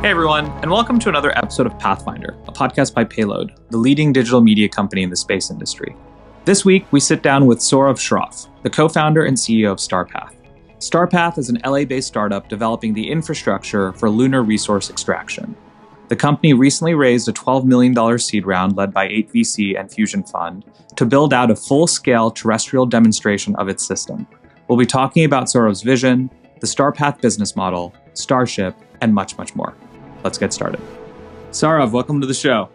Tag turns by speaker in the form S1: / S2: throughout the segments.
S1: Hey everyone, and welcome to another episode of Pathfinder, a podcast by Payload, the leading digital media company in the space industry. This week, we sit down with Saurav Shroff, the co-founder and CEO of Starpath. Starpath is an LA-based startup developing the infrastructure for lunar resource extraction. The company recently raised a $12 million seed round led by 8VC and Fusion Fund to build out a full-scale terrestrial demonstration of its system. We'll be talking about Saurav's vision, the Starpath business model, Starship, and much, much more. Let's get started. Saurav, welcome to the show.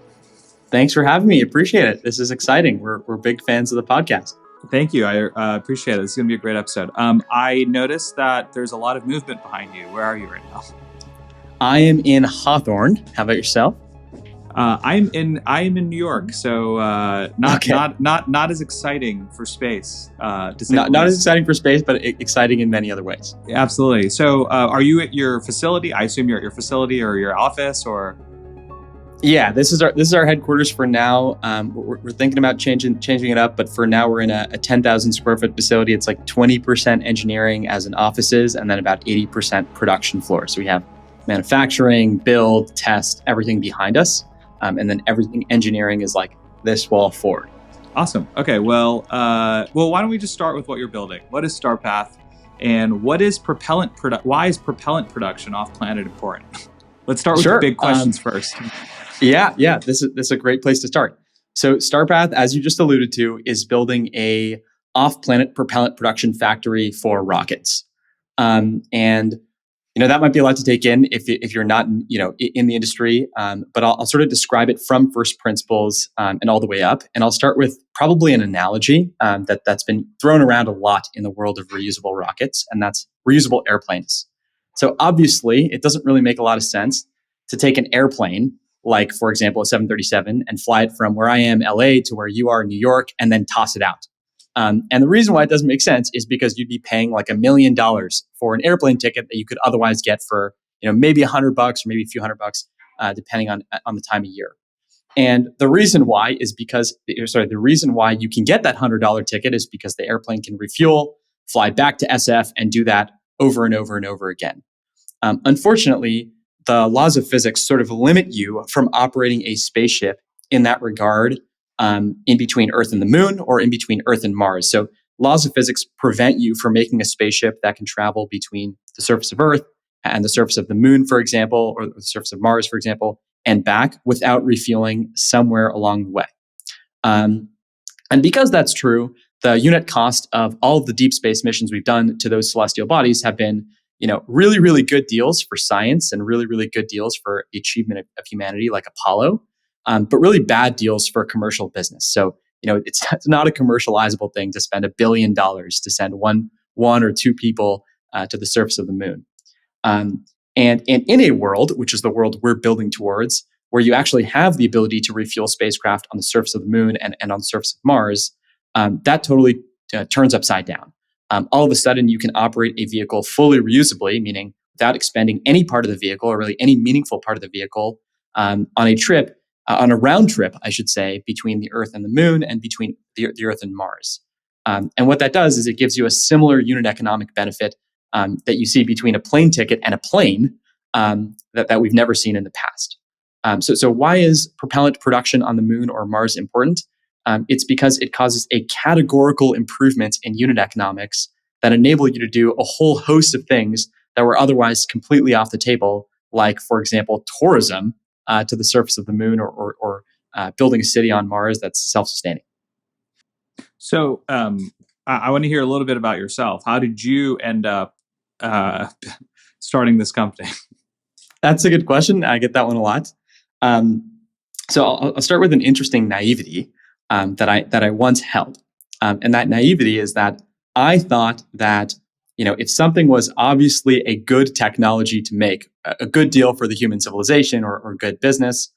S2: Thanks for having me. Appreciate it. This is exciting. We're big fans of the podcast.
S1: Thank you. I appreciate it. This is going to be a great episode. I noticed that there's a lot of movement behind you. Where are you right now?
S2: I am in Hawthorne. How about yourself?
S1: I am in New York, so not as exciting for space.
S2: Not as exciting for space, but exciting in many other ways.
S1: Absolutely. So, are you at your facility? I assume you're at your facility or your office, or.
S2: Yeah, this is our headquarters for now. We're thinking about changing it up, but for now we're in a 10,000 square foot facility. It's like 20% engineering as in offices, and then about 80% production floor. So we have manufacturing, build, test, everything behind us. And then everything engineering is like this wall forward.
S1: Awesome. Okay. Well, why don't we just start with what you're building? What is Starpath, and what is propellant? Why is propellant production off planet important? Let's start with the big questions first.
S2: Yeah. This is a great place to start. So Starpath, as you just alluded to, is building a off-planet propellant production factory for rockets, and that might be a lot to take in if you're not, in the industry. But I'll sort of describe it from first principles and all the way up. And I'll start with probably an analogy that's been thrown around a lot in the world of reusable rockets, and that's reusable airplanes. So obviously, it doesn't really make a lot of sense to take an airplane, like, for example, a 737, and fly it from where I am, LA, to where you are, New York, and then toss it out. And the reason why it doesn't make sense is because you'd be paying like $1 million for an airplane ticket that you could otherwise get for, maybe $100 or maybe a few $100, depending on the time of year. And the reason why is the reason why you can get that $100 ticket is because the airplane can refuel, fly back to SF, and do that over and over and over again. Unfortunately, the laws of physics sort of limit you from operating a spaceship in that regard. In between Earth and the Moon, or in between Earth and Mars. So laws of physics prevent you from making a spaceship that can travel between the surface of Earth and the surface of the Moon, for example, or the surface of Mars, for example, and back without refueling somewhere along the way. And because that's true, the unit cost of all of the deep space missions we've done to those celestial bodies have been, really, really good deals for science and really, really good deals for the achievement of humanity, like Apollo. But really bad deals for commercial business. So, it's not a commercializable thing to spend $1 billion to send one or two people to the surface of the Moon. And in a world, which is the world we're building towards, where you actually have the ability to refuel spacecraft on the surface of the Moon and on the surface of Mars, that totally turns upside down. All of a sudden, you can operate a vehicle fully reusably, meaning without expending any part of the vehicle, or really any meaningful part of the vehicle, on a round trip, I should say, between the Earth and the Moon and between the Earth and Mars. And what that does is it gives you a similar unit economic benefit that you see between a plane ticket and a plane that we've never seen in the past. So why is propellant production on the Moon or Mars important? It's because it causes a categorical improvement in unit economics that enable you to do a whole host of things that were otherwise completely off the table, like, for example, tourism to the surface of the Moon, or building a city on Mars that's self-sustaining.
S1: So I want to hear a little bit about yourself. How did you end up starting this company?
S2: That's a good question. I get that one a lot. So I'll start with an interesting naivety that I once held. And that naivety is that I thought that, if something was obviously a good technology to make, a good deal for the human civilization or good business,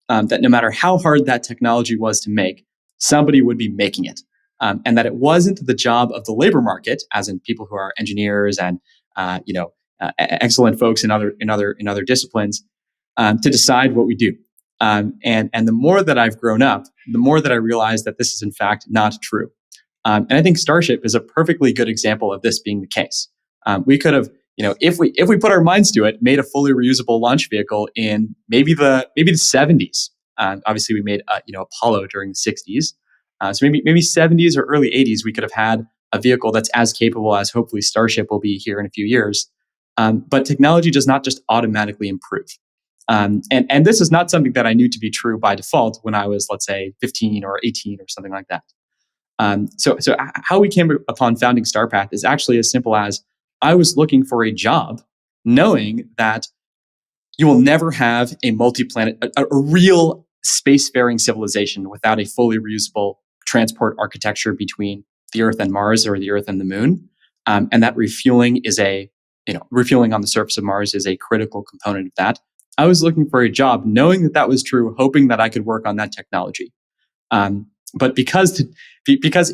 S2: that no matter how hard that technology was to make, somebody would be making it. And that it wasn't the job of the labor market, as in people who are engineers and excellent folks in other disciplines, to decide what we do. And the more that I've grown up, the more that I realized that this is in fact not true. And I think Starship is a perfectly good example of this being the case. We could have, if we put our minds to it, made a fully reusable launch vehicle in maybe the 70s. Obviously, we made Apollo during the 60s. So maybe 70s or early 80s, we could have had a vehicle that's as capable as hopefully Starship will be here in a few years. But technology does not just automatically improve. And this is not something that I knew to be true by default when I was, let's say, 15 or 18 or something like that. So how we came upon founding Starpath is actually as simple as I was looking for a job, knowing that you will never have a multi-planet, a real spacefaring civilization without a fully reusable transport architecture between the Earth and Mars or the Earth and the Moon. And that refueling on the surface of Mars is a critical component of that. I was looking for a job, knowing that was true, hoping that I could work on that technology. But because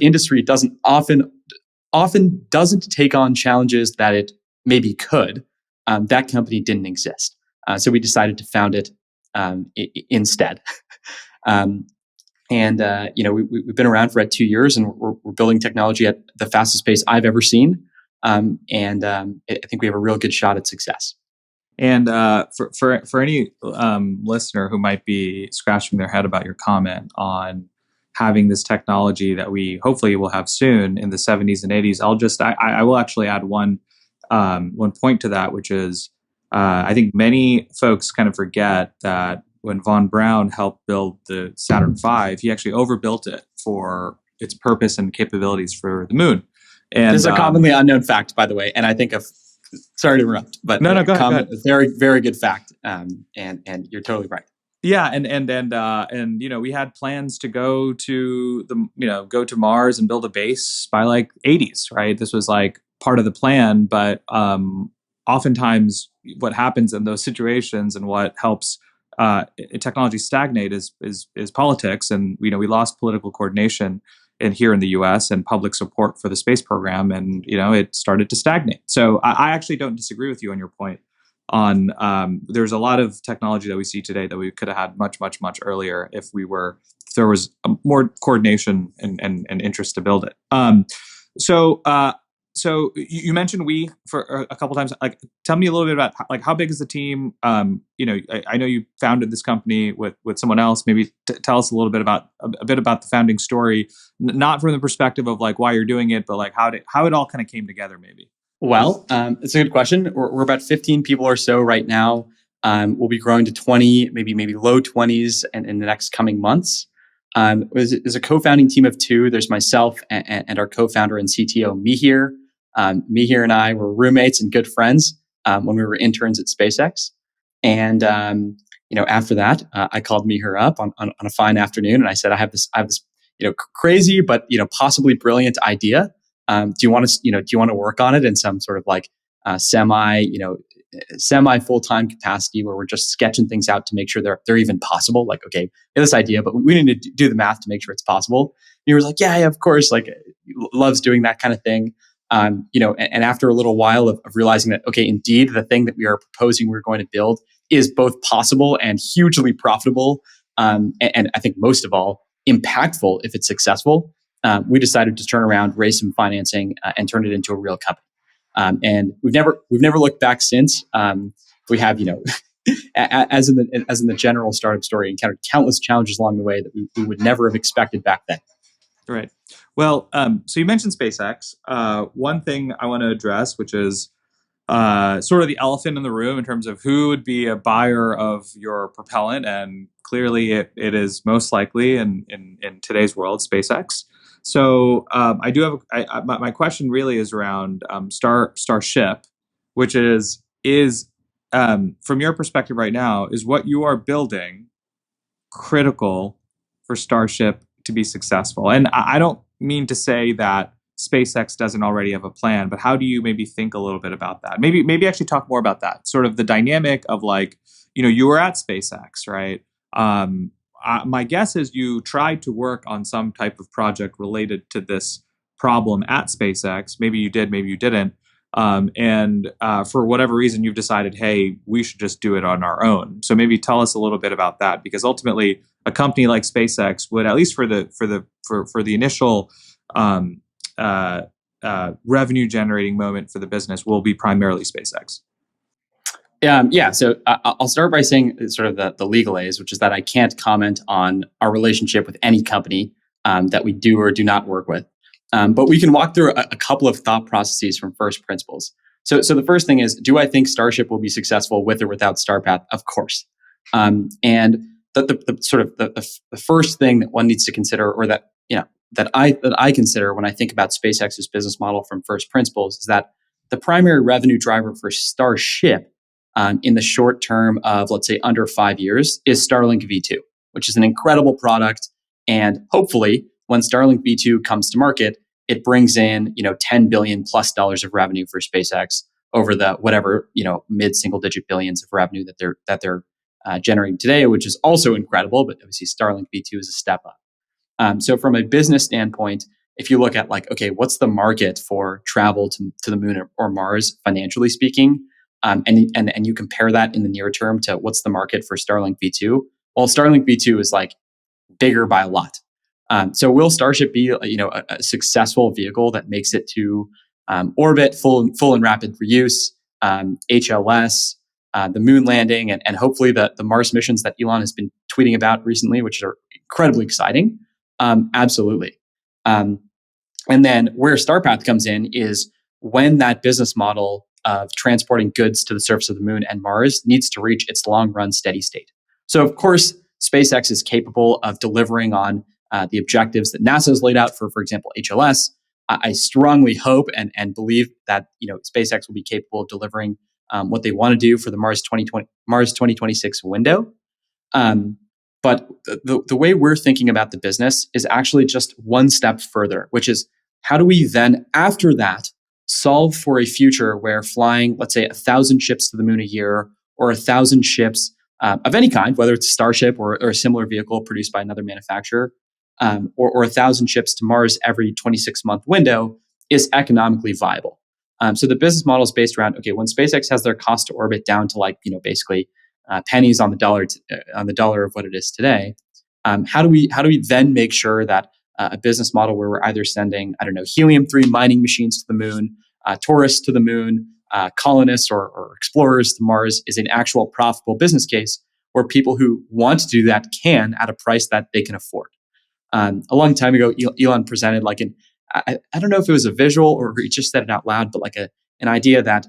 S2: industry often doesn't take on challenges that it maybe could, that company didn't exist. So we decided to found it instead. We've been around for 2 years, and we're building technology at the fastest pace I've ever seen. I think we have a real good shot at success.
S1: And for any listener who might be scratching their head about your comment on having this technology that we hopefully will have soon in the 70s and 80s, I will actually add one point to that, which is I think many folks kind of forget that when von Braun helped build the Saturn V, he actually overbuilt it for its purpose and capabilities for the moon. And
S2: this is a commonly unknown fact, by the way, and I think sorry to interrupt, but
S1: no, go ahead.
S2: Very, very good fact, and you're totally right.
S1: Yeah, and we had plans to go to Mars and build a base by like 80s, right? This was like part of the plan, but oftentimes what happens in those situations and what helps technology stagnate is politics, and we lost political coordination here in the U.S. and public support for the space program, and it started to stagnate. So I actually don't disagree with you on your point on there's a lot of technology that we see today that we could have had much earlier if there was more coordination and interest to build it. So you mentioned we for a couple times. Like, tell me a little bit about how big is the team? I know you founded this company with someone else. Maybe tell us a little bit about the founding story, not from the perspective of like why you're doing it, but like how it all kind of came together, maybe.
S2: Well, it's a good question. We're about 15 people or so right now. We'll be growing to 20, maybe low 20s, in the next coming months. There's a co-founding team of 2. There's myself and our co-founder and CTO, Mihir. Mihir and I were roommates and good friends when we were interns at SpaceX. And after that, I called Mihir up on a fine afternoon, and I said, I have this crazy but possibly brilliant idea. Do you want to work on it in some sort of like semi full-time capacity where we're just sketching things out to make sure they're even possible? Like, okay, we have this idea, but we need to do the math to make sure it's possible. And he was like, yeah, of course. Like, loves doing that kind of thing. And after a little while of realizing that, okay, indeed, the thing that we are proposing we're going to build is both possible and hugely profitable, and I think most of all, impactful if it's successful. We decided to turn around, raise some financing, and turn it into a real company. And we've never looked back since. We have, as in the general startup story, encountered countless challenges along the way that we would never have expected back then.
S1: Right. Well, so you mentioned SpaceX. One thing I want to address, which is sort of the elephant in the room in terms of who would be a buyer of your propellant, and clearly it is most likely in today's world SpaceX. So I do have my question really is around Starship, which is from your perspective right now, is what you are building critical for Starship to be successful? And I don't mean to say that SpaceX doesn't already have a plan, but how do you maybe think a little bit about that? Maybe actually talk more about that, sort of the dynamic of like, you were at SpaceX, right? My guess is you tried to work on some type of project related to this problem at SpaceX. Maybe you did, maybe you didn't. And for whatever reason, you've decided, hey, we should just do it on our own. So maybe tell us a little bit about that, because ultimately, a company like SpaceX would, at least for the initial revenue generating moment for the business will be primarily SpaceX.
S2: Yeah. So I'll start by saying sort of the legal A's, which is that I can't comment on our relationship with any company that we do or do not work with. But we can walk through a couple of thought processes from first principles. So the first thing is, do I think Starship will be successful with or without Starpath? Of course. And the sort of the first thing that one needs to consider, or that that I consider when I think about SpaceX's business model from first principles, is that the primary revenue driver for Starship in the short term of, let's say, under 5 years is Starlink V2, which is an incredible product. And hopefully, when Starlink V2 comes to market, it brings in $10 billion plus of revenue for SpaceX over the whatever mid single digit billions of revenue that they're generating today, which is also incredible. But obviously, Starlink V2 is a step up. So from a business standpoint, if you look at what's the market for travel to the moon or Mars, financially speaking, and you compare that in the near term to what's the market for Starlink V2, well, Starlink V2 is bigger by a lot. So will Starship be a successful vehicle that makes it to orbit, full and rapid reuse, HLS, the moon landing, and hopefully the Mars missions that Elon has been tweeting about recently, which are incredibly exciting? Absolutely. And then where Starpath comes in is when that business model of transporting goods to the surface of the moon and Mars needs to reach its long-run steady state. So, of course, SpaceX is capable of delivering on the objectives that NASA has laid out for example, HLS. I strongly hope and believe that SpaceX will be capable of delivering what they want to do for the Mars 2026 window. But the way we're thinking about the business is actually just one step further, which is how do we then, after that, solve for a future where flying, let's say, 1,000 ships to the moon a year, or 1,000 ships of any kind, whether it's a Starship or a similar vehicle produced by another manufacturer, or 1,000 ships to Mars every 26-month window, is economically viable. So the business model is based around, when SpaceX has their cost to orbit down to basically pennies on the dollar of what it is today, how do we then make sure that a business model where we're either sending, helium-3 mining machines to the moon, tourists to the moon, colonists or explorers to Mars, is an actual profitable business case where people who want to do that can at a price that they can afford. A long time ago, Elon presented I don't know if it was a visual or he just said it out loud, but an idea that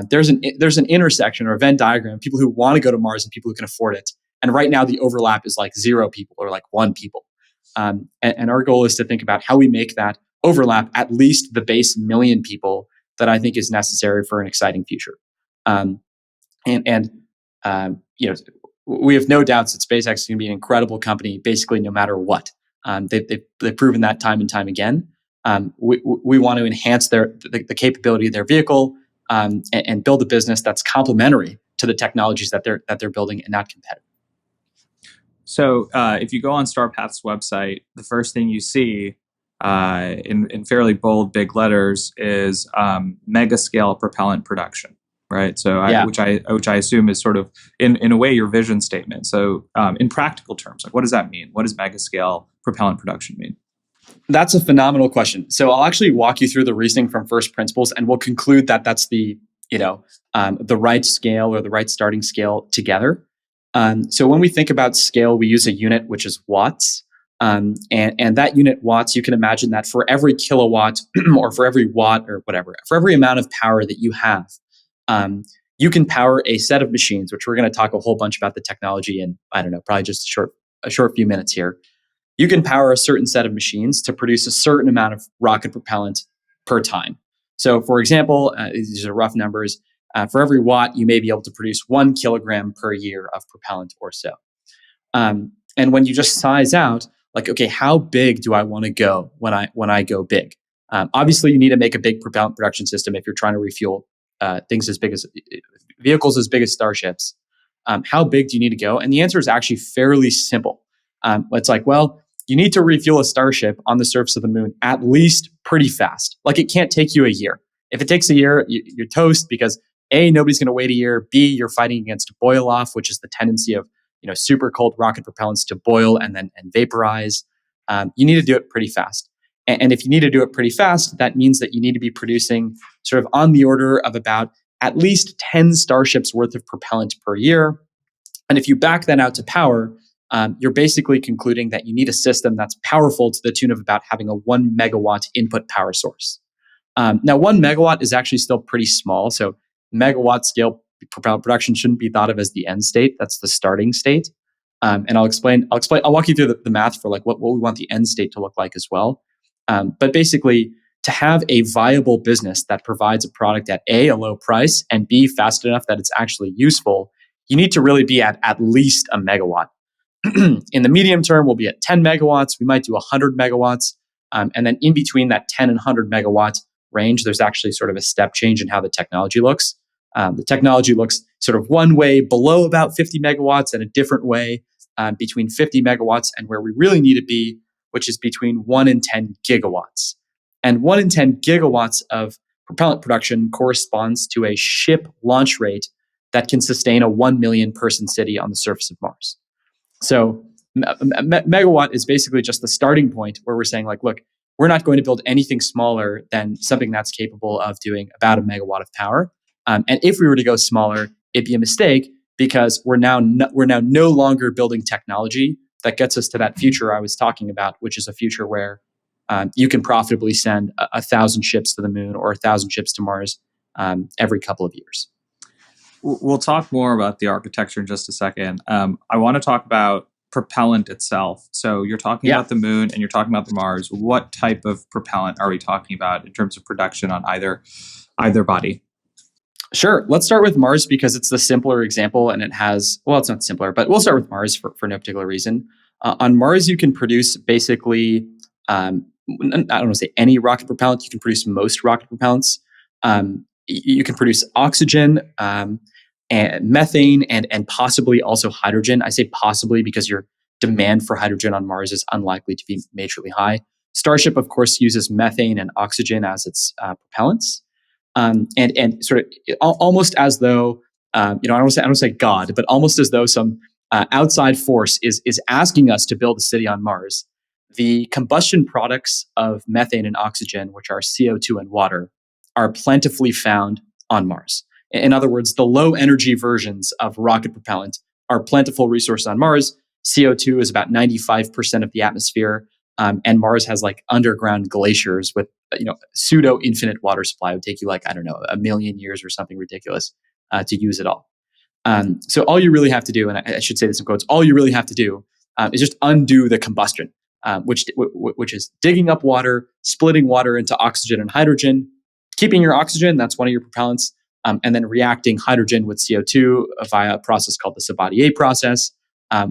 S2: there's an intersection or a Venn diagram of people who want to go to Mars and people who can afford it. And right now the overlap is 0 people or 1 people. And our goal is to think about how we make that overlap at least the base million people that I think is necessary for an exciting future. We have no doubts that SpaceX is going to be an incredible company, basically no matter what. They've proven that time and time again. We want to enhance the capability of their vehicle and build a business that's complementary to the technologies that they're building and not competitive.
S1: So if you go on Starpath's website, the first thing you see in fairly bold, big letters is mega scale propellant production, right? So which I assume is sort of in a way your vision statement. So in practical terms, what does that mean? What does mega scale propellant production mean?
S2: That's a phenomenal question. So I'll actually walk you through the reasoning from first principles, and we'll conclude that that's the right scale or the right starting scale together. So when we think about scale, we use a unit which is watts. And that unit watts, you can imagine that for every kilowatt or for every watt or whatever, for every amount of power that you have, you can power a set of machines, which we're going to talk a whole bunch about the technology in, probably just a short few minutes here. You can power a certain set of machines to produce a certain amount of rocket propellant per time. So for example, these are rough numbers. For every watt, you may be able to produce 1 kilogram per year of propellant or so. And when you just size out, how big do I want to go when I go big? Obviously, you need to make a big propellant production system if you're trying to refuel vehicles as big as starships. How big do you need to go? And the answer is actually fairly simple. It's you need to refuel a starship on the surface of the moon at least pretty fast. It can't take you a year. If it takes a year, you're toast because A, nobody's going to wait a year. B, you're fighting against boil off, which is the tendency of super cold rocket propellants to boil and vaporize. You need to do it pretty fast. And if you need to do it pretty fast, that means that you need to be producing sort of on the order of about at least 10 starships worth of propellant per year. And if you back that out to power, you're basically concluding that you need a system that's powerful to the tune of about having a 1 megawatt input power source. Now, 1 megawatt is actually still pretty small. So megawatt scale propellant production shouldn't be thought of as the end state. That's the starting state. And I'll walk you through the math for like what we want the end state to look like as well. But basically, to have a viable business that provides a product at a low price, and B, fast enough that it's actually useful, you need to really be at least a megawatt. In the medium term, we'll be at 10 megawatts. We might do 100 megawatts. And then in between that 10 and 100 megawatt range, there's actually sort of a step change in how the technology looks. The technology looks sort of one way below about 50 megawatts and a different way between 50 megawatts and where we really need to be, which is between 1 and 10 gigawatts. And 1 in 10 gigawatts of propellant production corresponds to a ship launch rate that can sustain a 1 million person city on the surface of Mars. So megawatt is basically just the starting point where we're saying like, look, we're not going to build anything smaller than something that's capable of doing about a megawatt of power. And if we were to go smaller, it'd be a mistake because we're now no longer building technology that gets us to that future I was talking about, which is a future where you can profitably send 1,000 ships to the moon or 1,000 ships to Mars every couple of years.
S1: We'll talk more about the architecture in just a second. I want to talk about propellant itself. So you're talking about the moon and you're talking about the Mars. What type of propellant are we talking about in terms of production on either body?
S2: Sure. Let's start with Mars because it's the simpler example and it has, well, it's not simpler, but we'll start with Mars for no particular reason. On Mars, you can produce basically, I don't want to say any rocket propellant. You can produce most rocket propellants. You can produce oxygen, and methane, and possibly also hydrogen. I say possibly because your demand for hydrogen on Mars is unlikely to be majorly high. Starship, of course, uses methane and oxygen as its propellants. And sort of almost as though I don't say God, but almost as though some outside force is asking us to build a city on Mars. The combustion products of methane and oxygen, which are CO2 and water, are plentifully found on Mars. In other words, the low energy versions of rocket propellant are plentiful resources on Mars. CO2 is about 95% of the atmosphere, and Mars has like underground glaciers with pseudo infinite water supply. It would take you like, I don't know, 1 million years or something ridiculous to use it all. So all you really have to do, and I should say this in quotes, all you really have to do is just undo the combustion, which is digging up water, splitting water into oxygen and hydrogen, keeping your oxygen, that's one of your propellants, and then reacting hydrogen with CO2 via a process called the Sabatier process,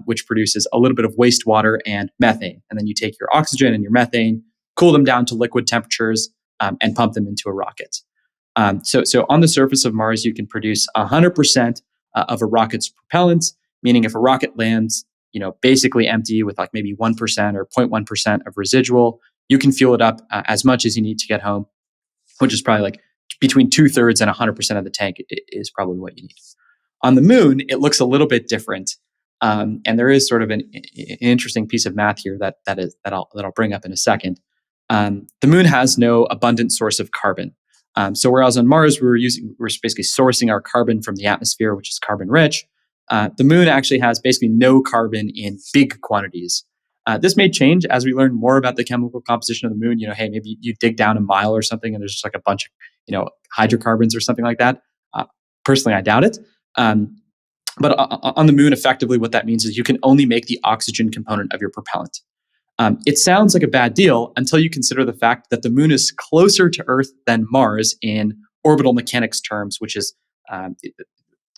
S2: which produces a little bit of wastewater and methane. And then you take your oxygen and your methane, cool them down to liquid temperatures, and pump them into a rocket. So on the surface of Mars, you can produce 100% of a rocket's propellant, meaning if a rocket lands, basically empty with like maybe 1% or 0.1% of residual, you can fuel it up as much as you need to get home, which is probably like between 2/3 and 100% of the tank is probably what you need. On the moon, it looks a little bit different. And there is sort of an interesting piece of math here that I'll bring up in a second. The moon has no abundant source of carbon. So whereas on Mars we're basically sourcing our carbon from the atmosphere, which is carbon rich, the moon actually has basically no carbon in big quantities. This may change as we learn more about the chemical composition of the moon. Hey, maybe you dig down a mile or something and there's just like a bunch of hydrocarbons or something like that. Personally, I doubt it. But on the moon, effectively, what that means is you can only make the oxygen component of your propellant. It sounds like a bad deal until you consider the fact that the moon is closer to Earth than Mars in orbital mechanics terms, which is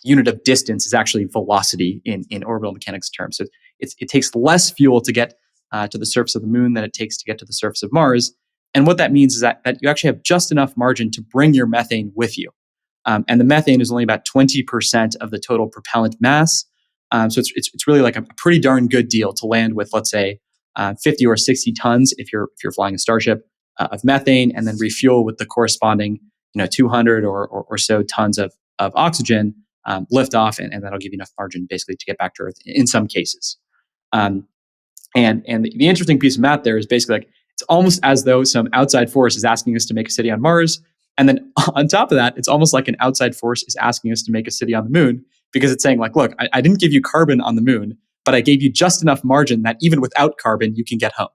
S2: unit of distance is actually velocity in orbital mechanics terms. So it takes less fuel to get to the surface of the moon than it takes to get to the surface of Mars. And what that means is that you actually have just enough margin to bring your methane with you. And the methane is only about 20% of the total propellant mass. So it's really like a pretty darn good deal to land with, let's say, 50 or 60 tons if you're flying a Starship of methane, and then refuel with the corresponding 200 or so tons of oxygen, lift off, and that'll give you enough margin basically to get back to Earth in some cases. And the interesting piece of math there is basically like It's almost as though some outside force is asking us to make a city on Mars. And then on top of that, it's almost like an outside force is asking us to make a city on the moon, because it's saying like, look, I didn't give you carbon on the moon, but I gave you just enough margin that even without carbon, you can get home.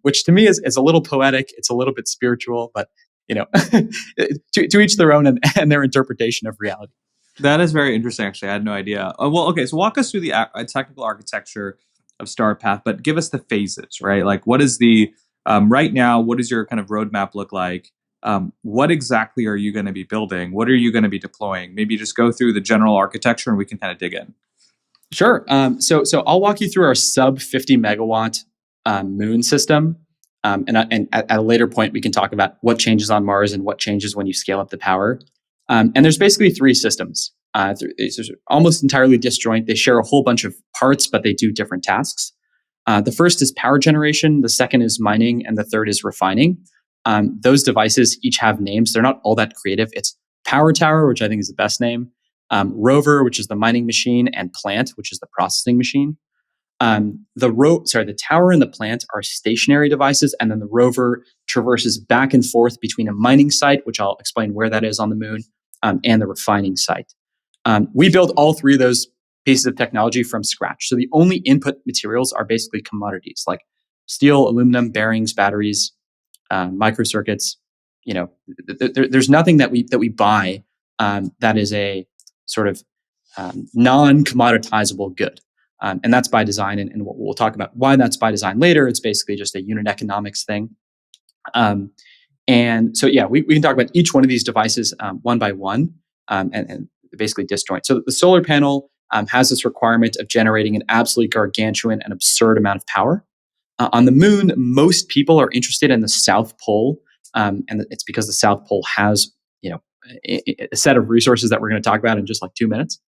S2: Which to me is a little poetic. It's a little bit spiritual, but to each their own and their interpretation of reality.
S1: That is very interesting, actually. I had no idea. Well, okay, so walk us through the technical architecture of Starpath, but give us the phases, right? Like, what is the, right now, what does your kind of roadmap look like? What exactly are you going to be building? What are you going to be deploying? Maybe just go through the general architecture and we can kind of dig in.
S2: Sure. So I'll walk you through our sub 50 megawatt moon system. And at a later point, we can talk about what changes on Mars and what changes when you scale up the power. And there's basically three systems. They're almost entirely disjoint. They share a whole bunch of parts, but they do different tasks. The first is power generation. The second is mining. And the third is refining. Those devices each have names. They're not all that creative. It's Power Tower, which I think is the best name. Rover, which is the mining machine, and Plant, which is the processing machine. The tower and the plant are stationary devices, and then the rover traverses back and forth between a mining site, which I'll explain where that is on the moon, and the refining site. We build all three of those pieces of technology from scratch. So the only input materials are basically commodities like steel, aluminum, bearings, batteries, microcircuits. There's nothing that we buy that is a sort of non-commoditizable good. And that's by design, and we'll talk about why that's by design later. It's basically just a unit economics thing. And so, we can talk about each one of these devices one by one and basically disjoint. So the solar panel has this requirement of generating an absolutely gargantuan and absurd amount of power. On the moon, most people are interested in the South Pole, and it's because the South Pole has a set of resources that we're going to talk about in just like 2 minutes.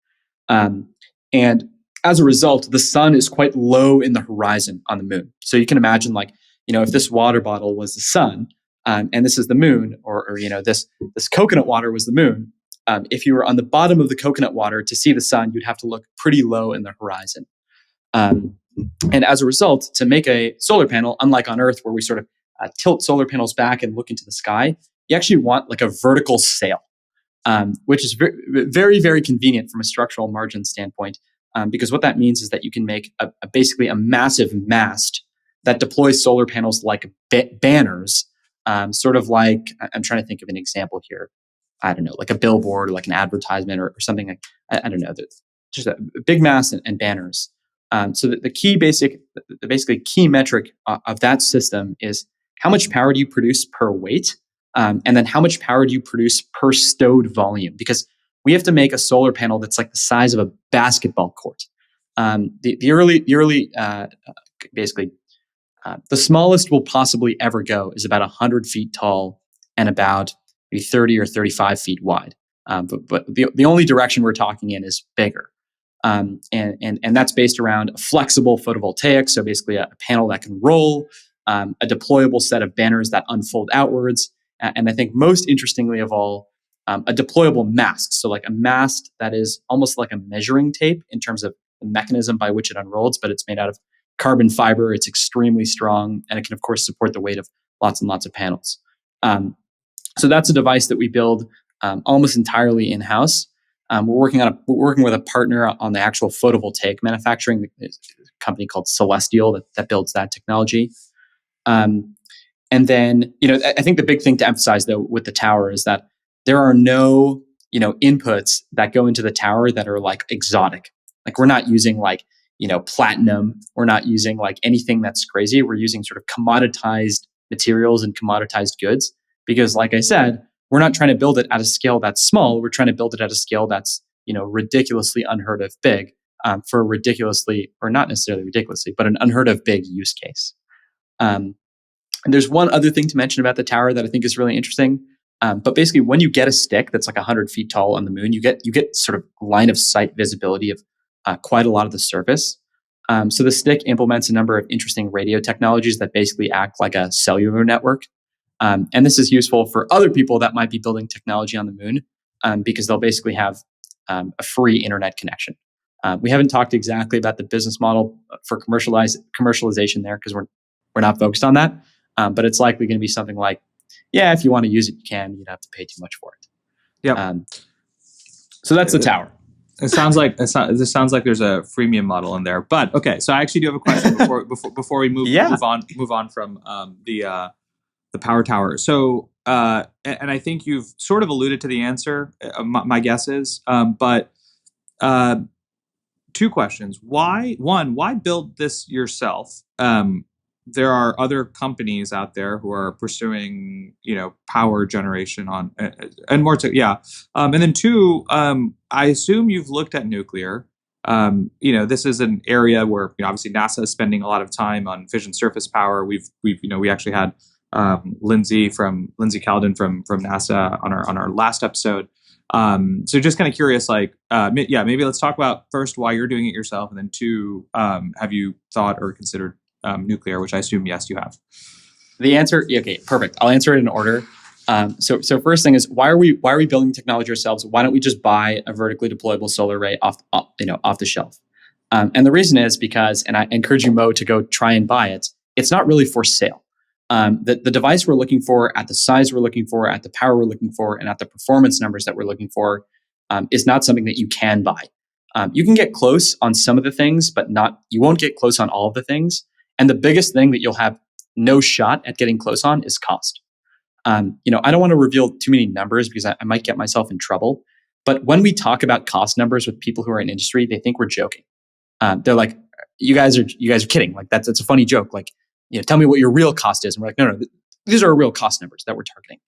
S2: And as a result, the sun is quite low in the horizon on the moon. So you can imagine, if this water bottle was the sun, and this is the moon, or this coconut water was the moon. If you were on the bottom of the coconut water to see the sun, you'd have to look pretty low in the horizon. And as a result, to make a solar panel, unlike on Earth where we sort of tilt solar panels back and look into the sky, you actually want like a vertical sail, which is very, very, very convenient from a structural margin standpoint. Because what that means is that you can make basically a massive mast that deploys solar panels like banners, sort of like, I'm trying to think of an example here. I don't know, like a billboard or like an advertisement or something like, I don't know, just a big mast and banners. So the basically key metric of that system is how much power do you produce per weight, and then how much power do you produce per stowed volume? Because we have to make a solar panel that's like the size of a basketball court. The smallest we'll possibly ever go is about 100 feet tall and about maybe 30 or 35 feet wide. But the only direction we're talking in is bigger. And that's based around a flexible photovoltaic, so basically a panel that can roll, a deployable set of banners that unfold outwards, and I think most interestingly of all, a deployable mast. So like a mast that is almost like a measuring tape in terms of the mechanism by which it unrolls, but it's made out of carbon fiber. It's extremely strong, and it can, of course, support the weight of lots and lots of panels. So that's a device that we build almost entirely in-house. We're working with a partner on the actual photovoltaic manufacturing, a company called Celestial that builds that technology. And then, I think the big thing to emphasize though with the tower is that there are no, inputs that go into the tower that are like exotic. Like we're not using like, platinum. We're not using like anything that's crazy. We're using sort of commoditized materials and commoditized goods because, like I said, we're not trying to build it at a scale that's small. We're trying to build it at a scale that's, ridiculously unheard of big for a ridiculously, or not necessarily ridiculously, but an unheard of big use case. And there's one other thing to mention about the tower that I think is really interesting. But basically, when you get a stick that's like 100 feet tall on the moon, you get sort of line of sight visibility of quite a lot of the surface. So the stick implements a number of interesting radio technologies that basically act like a cellular network. And this is useful for other people that might be building technology on the moon because they'll basically have a free internet connection. We haven't talked exactly about the business model for commercialization there because we're not focused on that. But it's likely going to be something like, yeah, if you want to use it, you can. You don't have to pay too much for it.
S1: Yep.
S2: So that's the tower.
S1: This sounds like there's a freemium model in there. But okay, so I actually do have a question before we move on from the power tower. So and I think you've sort of alluded to the answer. My guess is, but two questions. Why build this yourself? There are other companies out there who are pursuing, power generation on, and more to, yeah. And then two, I assume you've looked at nuclear. This is an area where, obviously NASA is spending a lot of time on fission surface power. We actually had Lindsay Calden from NASA on our last episode. So just kind of curious, maybe let's talk about first why you're doing it yourself, and then two, have you thought or considered nuclear, which I assume yes, you have.
S2: The answer, okay, perfect. I'll answer it in order. So first thing is, why are we building technology ourselves? Why don't we just buy a vertically deployable solar array off the shelf? And the reason is because, and I encourage you, Mo, to go try and buy it. It's not really for sale. The device we're looking for, at the size we're looking for, at the power we're looking for, and at the performance numbers that we're looking for, is not something that you can buy. You can get close on some of the things, but you won't get close on all of the things. And the biggest thing that you'll have no shot at getting close on is cost. I don't want to reveal too many numbers because I might get myself in trouble. But when we talk about cost numbers with people who are in industry, they think we're joking. They're like, "You guys are kidding. Like that's a funny joke. Like, tell me what your real cost is." And we're like, no, these are real cost numbers that we're targeting.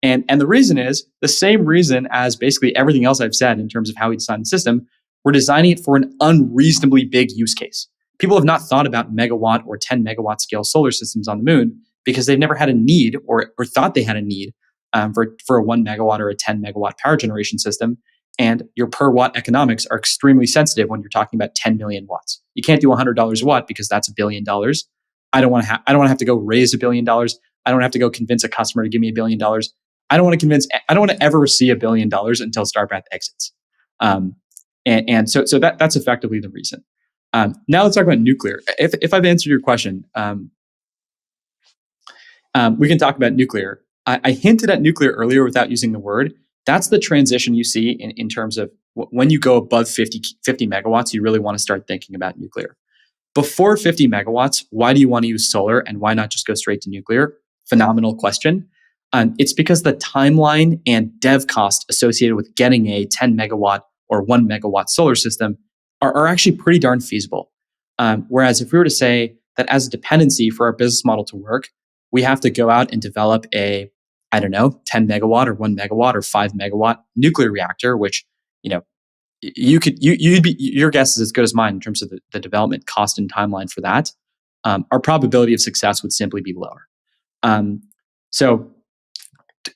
S2: And the reason is the same reason as basically everything else I've said in terms of how we design the system. We're designing it for an unreasonably big use case. People have not thought about megawatt or 10 megawatt scale solar systems on the moon because they've never had a need or thought they had a need for a 1 megawatt or a 10 megawatt power generation system. And your per watt economics are extremely sensitive when you're talking about 10 million watts. You can't do $100 a watt because that's $1 billion. I don't want to have to go raise $1 billion. I don't have to go convince a customer to give me $1 billion. I don't want to ever see $1 billion until Starpath exits. And so that's effectively the reason. Now let's talk about nuclear. If I've answered your question, we can talk about nuclear. I hinted at nuclear earlier without using the word. That's the transition you see in terms of when you go above 50 megawatts, you really want to start thinking about nuclear. Before 50 megawatts, why do you want to use solar and why not just go straight to nuclear? Phenomenal question. It's because the timeline and dev cost associated with getting a 10 megawatt or 1 megawatt solar system are actually pretty darn feasible. Whereas if we were to say that as a dependency for our business model to work, we have to go out and develop a, 10 megawatt or 1 megawatt or 5 megawatt nuclear reactor, which, your guess is as good as mine in terms of the development cost and timeline for that. Our probability of success would simply be lower. So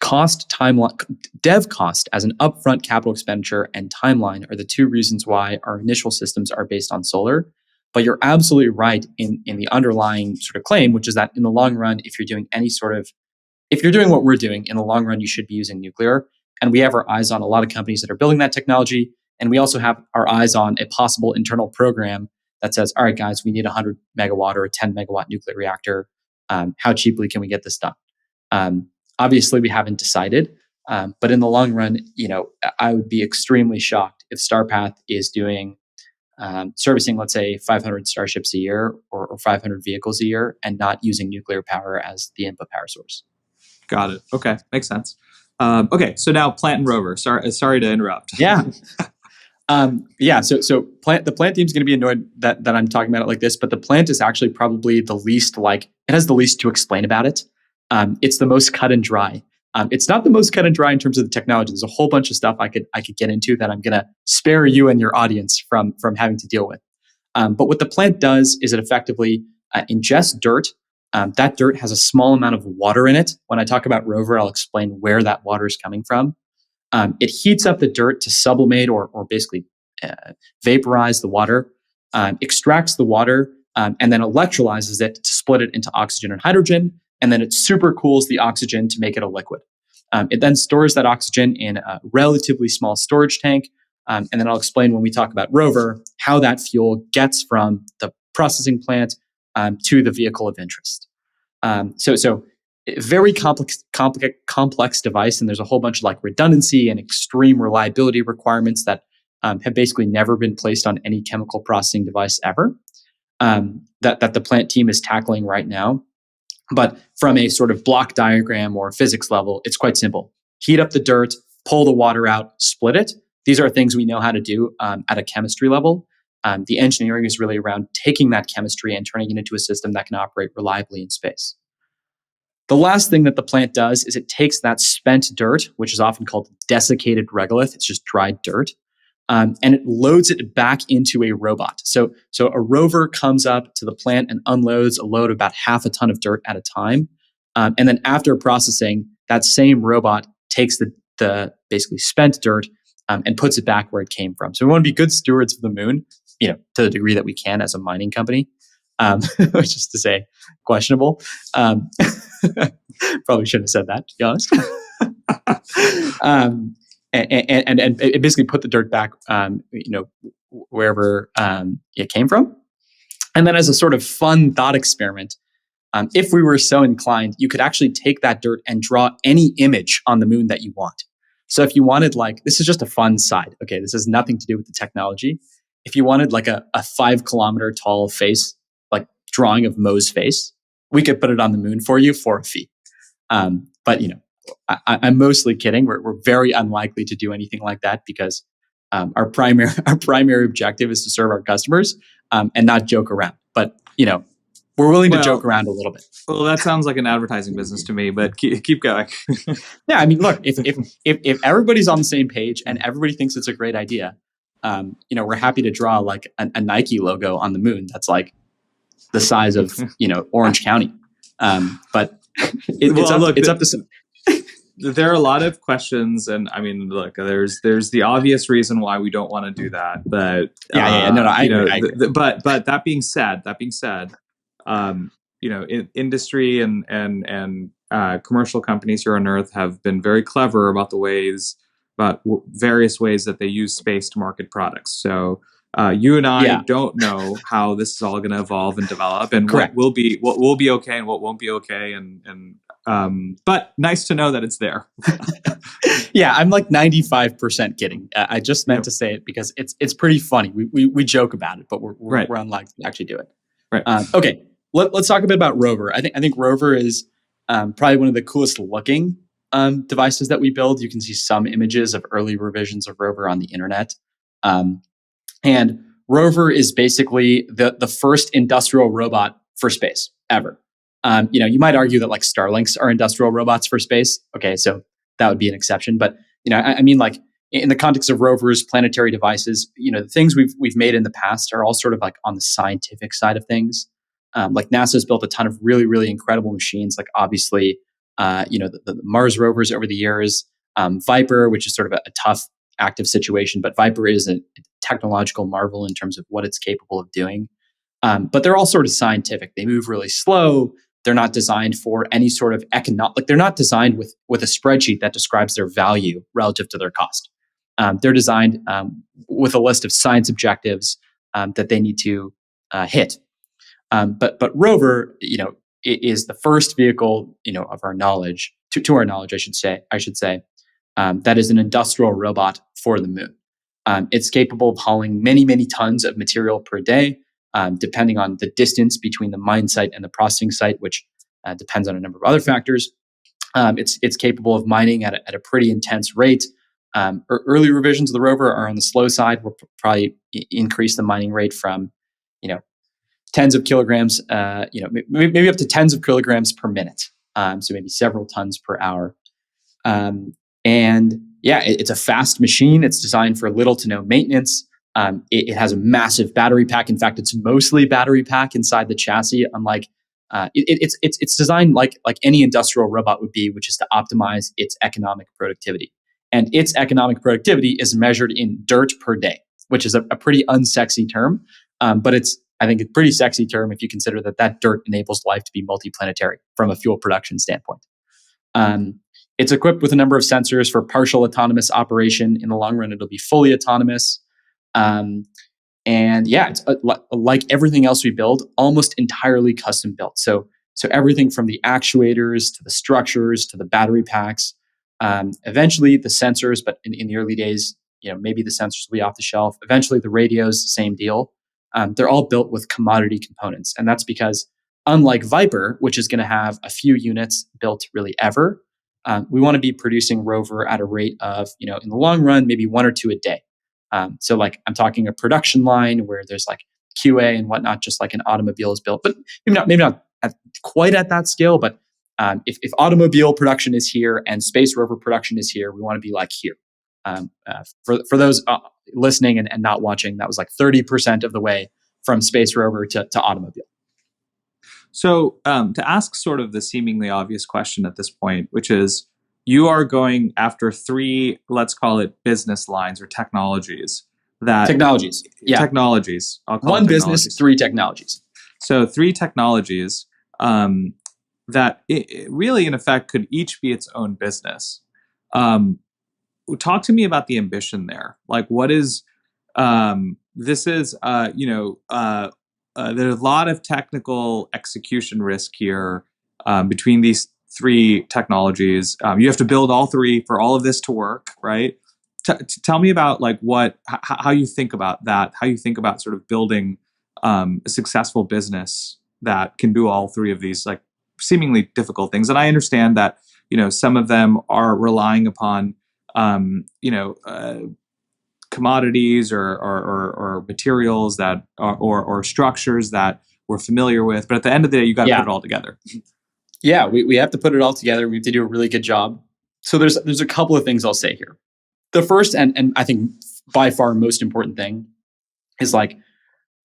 S2: cost, timeline, dev cost as an upfront capital expenditure and timeline are the two reasons why our initial systems are based on solar. But you're absolutely right in the underlying sort of claim, which is that in the long run, if you're doing what we're doing, in the long run, you should be using nuclear. And we have our eyes on a lot of companies that are building that technology. And we also have our eyes on a possible internal program that says, all right, guys, we need a 100 megawatt or a 10 megawatt nuclear reactor. How cheaply can we get this done? Obviously, we haven't decided. But in the long run, I would be extremely shocked if Starpath is doing servicing, let's say, 500 starships a year or 500 vehicles a year and not using nuclear power as the input power source.
S1: Got it. Okay. Makes sense. Okay. So now plant and rover. Sorry to interrupt.
S2: Yeah. So the plant team is going to be annoyed that I'm talking about it like this, but the plant is actually probably the least it has the least to explain about it. It's the most cut and dry. It's not the most cut and dry in terms of the technology. There's a whole bunch of stuff I could get into that I'm going to spare you and your audience from having to deal with. But what the plant does is it effectively ingests dirt. That dirt has a small amount of water in it. When I talk about Rover, I'll explain where that water is coming from. It heats up the dirt to sublimate or basically vaporize the water, extracts the water, and then electrolyzes it to split it into oxygen and hydrogen. And then it super cools the oxygen to make it a liquid. It then stores that oxygen in a relatively small storage tank. And then I'll explain when we talk about Rover how that fuel gets from the processing plant to the vehicle of interest. So very complex device, and there's a whole bunch of like redundancy and extreme reliability requirements that have basically never been placed on any chemical processing device ever. That the plant team is tackling right now. But from a sort of block diagram or physics level, it's quite simple. Heat up the dirt, pull the water out, split it. These are things we know how to do at a chemistry level. The engineering is really around taking that chemistry and turning it into a system that can operate reliably in space. The last thing that the plant does is it takes that spent dirt, which is often called desiccated regolith, it's just dried dirt, and it loads it back into a robot. So a rover comes up to the plant and unloads a load of about half a ton of dirt at a time. And then after processing, that same robot takes the basically spent dirt and puts it back where it came from. So we want to be good stewards of the moon, to the degree that we can as a mining company, which is to say questionable. Probably shouldn't have said that, to be honest. And basically put the dirt back, wherever it came from. And then as a sort of fun thought experiment, if we were so inclined, you could actually take that dirt and draw any image on the moon that you want. So if you wanted, this is just a fun side. Okay, this has nothing to do with the technology. If you wanted like a 5 kilometer tall face, like drawing of Mo's face, we could put it on the moon for you for a fee. But I'm mostly kidding. We're very unlikely to do anything like that because our primary objective is to serve our customers and not joke around. But we're willing to joke around a little bit.
S1: Well, that sounds like an advertising business to me. But keep going.
S2: Yeah, I mean, look, if everybody's on the same page and everybody thinks it's a great idea, we're happy to draw like a Nike logo on the moon that's like the size of Orange County. But it's up to some.
S1: There are a lot of questions, and I mean, look, there's the obvious reason why we don't want to do that, but
S2: I agree.
S1: But that being said, industry and commercial companies here on Earth have been very clever about various ways that they use space to market products. So you and I don't know how this is all going to evolve and develop, and what will be okay and what won't be okay, and but nice to know that it's there.
S2: Yeah, I'm like 95% kidding. I just meant to say it because it's pretty funny. We joke about it, but we're unlikely to actually do it.
S1: Right.
S2: Okay, let's talk a bit about Rover. I think Rover is probably one of the coolest looking devices that we build. You can see some images of early revisions of Rover on the internet. And Rover is basically the first industrial robot for space ever. You might argue that like Starlinks are industrial robots for space. Okay, so that would be an exception. But I mean, like in the context of rovers, planetary devices, the things we've made in the past are all sort of like on the scientific side of things. Like NASA's built a ton of really, really incredible machines. Like obviously, the Mars rovers over the years, Viper, which is sort of a tough active situation, but Viper is a technological marvel in terms of what it's capable of doing. But they're all sort of scientific. They move really slow. They're not designed for any sort of they're not designed with a spreadsheet that describes their value relative to their cost. They're designed with a list of science objectives that they need to hit. But Rover, is the first vehicle, of our knowledge, to our knowledge, I should say, that is an industrial robot for the moon. It's capable of hauling many, many tons of material per day, depending on the distance between the mine site and the processing site, which depends on a number of other factors. It's capable of mining at a pretty intense rate. Early revisions of the rover are on the slow side. We'll probably increase the mining rate from, tens of kilograms, maybe up to tens of kilograms per minute. So maybe several tons per hour. It's a fast machine. It's designed for little to no maintenance. It has a massive battery pack. In fact, it's mostly battery pack inside the chassis. Unlike it's designed like any industrial robot would be, which is to optimize its economic productivity. And its economic productivity is measured in dirt per day, which is a pretty unsexy term, but it's, I think, a pretty sexy term if you consider that dirt enables life to be multiplanetary from a fuel production standpoint. It's equipped with a number of sensors for partial autonomous operation. In the long run, it'll be fully autonomous. It's like everything else we build, almost entirely custom built. So So everything from the actuators to the structures to the battery packs, eventually the sensors, but in the early days, maybe the sensors will be off the shelf. Eventually the radios, same deal. They're all built with commodity components. And that's because unlike Viper, which is going to have a few units built really ever, we want to be producing Rover at a rate of, in the long run, maybe 1 or 2 a day. So like I'm talking a production line where there's like QA and whatnot, just like an automobile is built, but maybe not quite at that scale. But if automobile production is here and space rover production is here, we want to be like here. For those listening and not watching, that was like 30% of the way from space rover to automobile.
S1: So to ask sort of the seemingly obvious question at this point, which is you are going after 3, let's call it business lines or technologies.
S2: Technologies. Yeah.
S1: Technologies.
S2: I'll call one business, 3 technologies.
S1: So 3 technologies that really, in effect, could each be its own business. Talk to me about the ambition there. Like, what is this? Is there's a lot of technical execution risk here between these 3 technologies. You have to build all 3 for all of this to work, right? Tell me about like how you think about that. How you think about sort of building a successful business that can do all 3 of these like seemingly difficult things. And I understand that some of them are relying upon commodities or materials that or structures that we're familiar with. But at the end of the day, you got to put it all together.
S2: Yeah, we have to put it all together. We have to do a really good job. So there's a couple of things I'll say here. The first and I think by far most important thing is like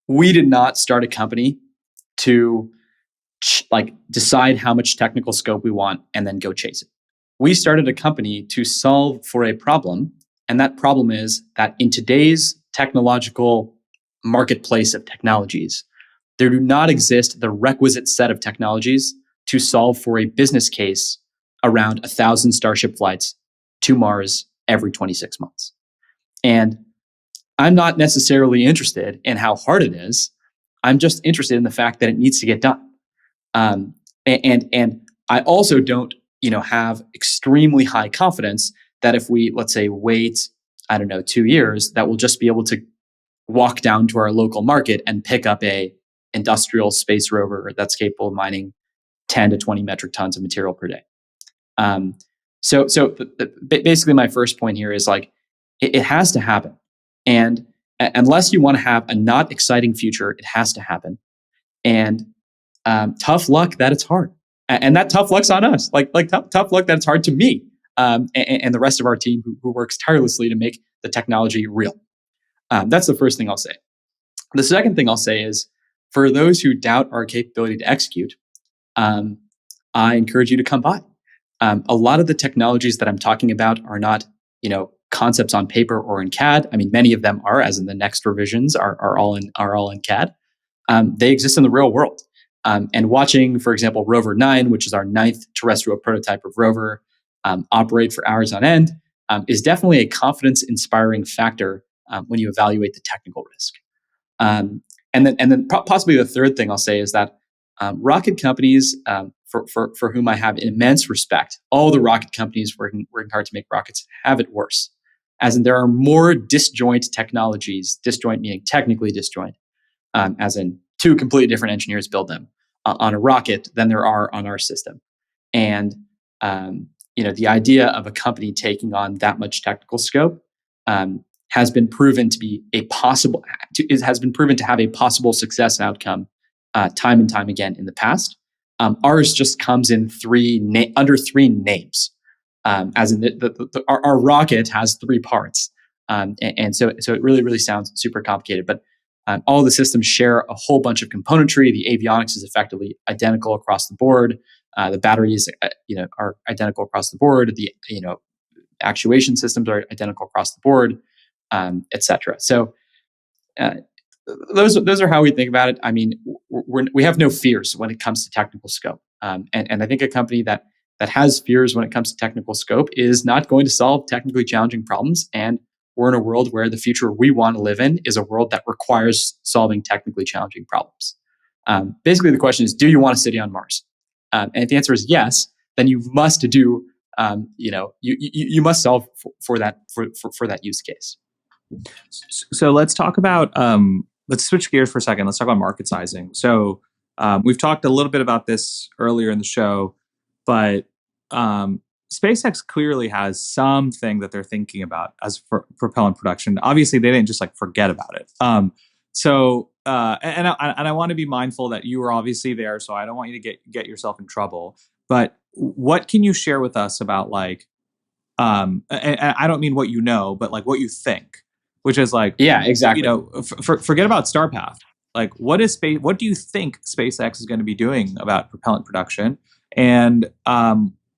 S2: we did not start a company to like decide how much technical scope we want and then go chase it. We started a company to solve for a problem. And that problem is that in today's technological marketplace of technologies, there do not exist the requisite set of technologies to solve for a business case around 1,000 Starship flights to Mars every 26 months. And I'm not necessarily interested in how hard it is. I'm just interested in the fact that it needs to get done. And I also don't, have extremely high confidence that if we, let's say, wait, 2 years, that we'll just be able to walk down to our local market and pick up a industrial space rover that's capable of mining 10 to 20 metric tons of material per day. So basically my first point here is like, it has to happen. And unless you want to have a not exciting future, it has to happen. And tough luck that it's hard. And that tough luck's on us. Like tough luck that it's hard to me and the rest of our team who works tirelessly to make the technology real. That's the first thing I'll say. The second thing I'll say is, for those who doubt our capability to execute, I encourage you to come by. A lot of the technologies that I'm talking about are not, concepts on paper or in CAD. I mean, many of them are, as in the next revisions, are all in CAD. They exist in the real world. And watching, for example, Rover 9, which is our 9th terrestrial prototype of Rover, operate for hours on end, is definitely a confidence-inspiring factor when you evaluate the technical risk. And then possibly the third thing I'll say is that rocket companies, for whom I have immense respect, all the rocket companies working hard to make rockets, have it worse. As in, there are more disjoint technologies, disjoint meaning technically disjoint, as in 2 completely different engineers build them on a rocket than there are on our system. And the idea of a company taking on that much technical scope has been proven to have a possible success outcome time and time again in the past. Ours just comes in under 3 names, as in our rocket has 3 parts, and so it really sounds super complicated. But all the systems share a whole bunch of componentry. The avionics is effectively identical across the board. The batteries, are identical across the board. The actuation systems are identical across the board, etc. So those are how we think about it. I mean, we have no fears when it comes to technical scope, and I think a company that has fears when it comes to technical scope is not going to solve technically challenging problems. And we're in a world where the future we want to live in is a world that requires solving technically challenging problems. Basically, the question is, do you want a city on Mars? And if the answer is yes, then you must do, you must solve for that use case.
S1: So let's talk about, let's switch gears for a second. Let's talk about market sizing. So we've talked a little bit about this earlier in the show, but SpaceX clearly has something that they're thinking about as for propellant production. Obviously, they didn't just like forget about it. And I want to be mindful that you were obviously there, so I don't want you to get yourself in trouble. But what can you share with us about like, and I don't mean what you know, but like what you think, which is like,
S2: yeah, exactly.
S1: Forget about Starpath. Like, what do you think SpaceX is going to be doing about propellant production? And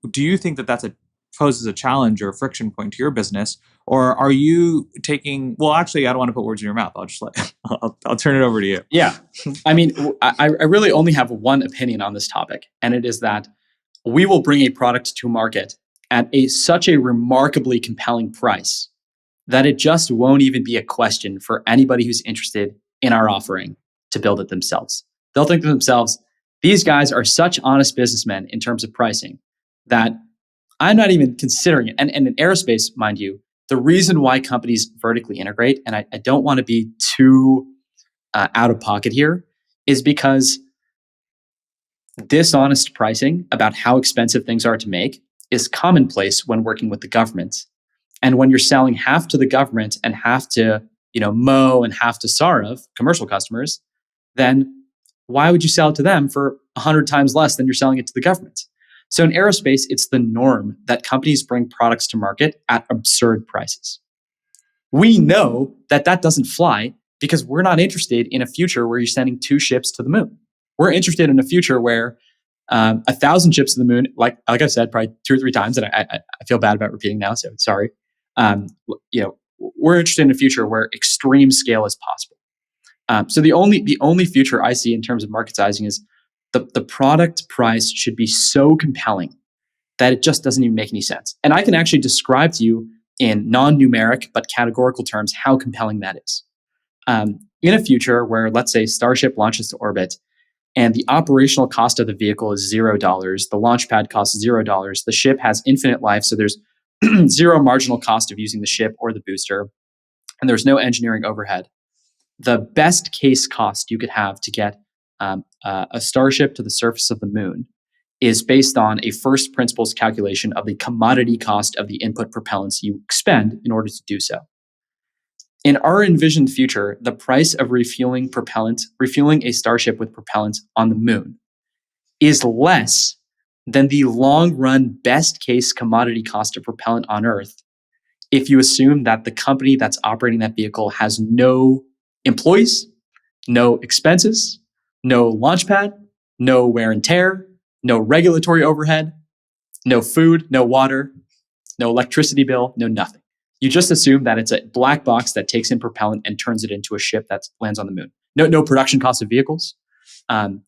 S1: do you think that poses a challenge or a friction point to your business, or are you taking? Well, actually, I don't want to put words in your mouth. I'll just I'll turn it over to you.
S2: Yeah, I mean, I really only have one opinion on this topic, and it is that we will bring a product to market at such a remarkably compelling price that it just won't even be a question for anybody who's interested in our offering to build it themselves. They'll think to themselves, these guys are such honest businessmen in terms of pricing that I'm not even considering it. And in aerospace, mind you, the reason why companies vertically integrate, and I don't want to be too out of pocket here, is because dishonest pricing about how expensive things are to make is commonplace when working with the government. And when you're selling half to the government and half to, Mo and half to Saurav, commercial customers, then why would you sell it to them for 100 times less than you're selling it to the government? So in aerospace, it's the norm that companies bring products to market at absurd prices. We know that doesn't fly because we're not interested in a future where you're sending 2 ships to the moon. We're interested in a future where 1,000 ships to the moon, like I've said probably 2 or 3 times, and I feel bad about repeating now, so sorry. We're interested in a future where extreme scale is possible. So the only future I see in terms of market sizing is the product price should be so compelling that it just doesn't even make any sense. And I can actually describe to you in non-numeric but categorical terms how compelling that is. In a future where, let's say, Starship launches to orbit and the operational cost of the vehicle is $0, the launch pad costs $0, the ship has infinite life, so there's zero marginal cost of using the ship or the booster, and there's no engineering overhead. The best case cost you could have to get a Starship to the surface of the moon is based on a first principles calculation of the commodity cost of the input propellants you expend in order to do so. In our envisioned future, the price of refueling a Starship with propellant on the moon is less than the long-run best case commodity cost of propellant on Earth if you assume that the company that's operating that vehicle has no employees, no expenses, no launch pad, no wear and tear, no regulatory overhead, no food, no water, no electricity bill, no nothing. You just assume that it's a black box that takes in propellant and turns it into a ship that lands on the moon. No production cost of vehicles. And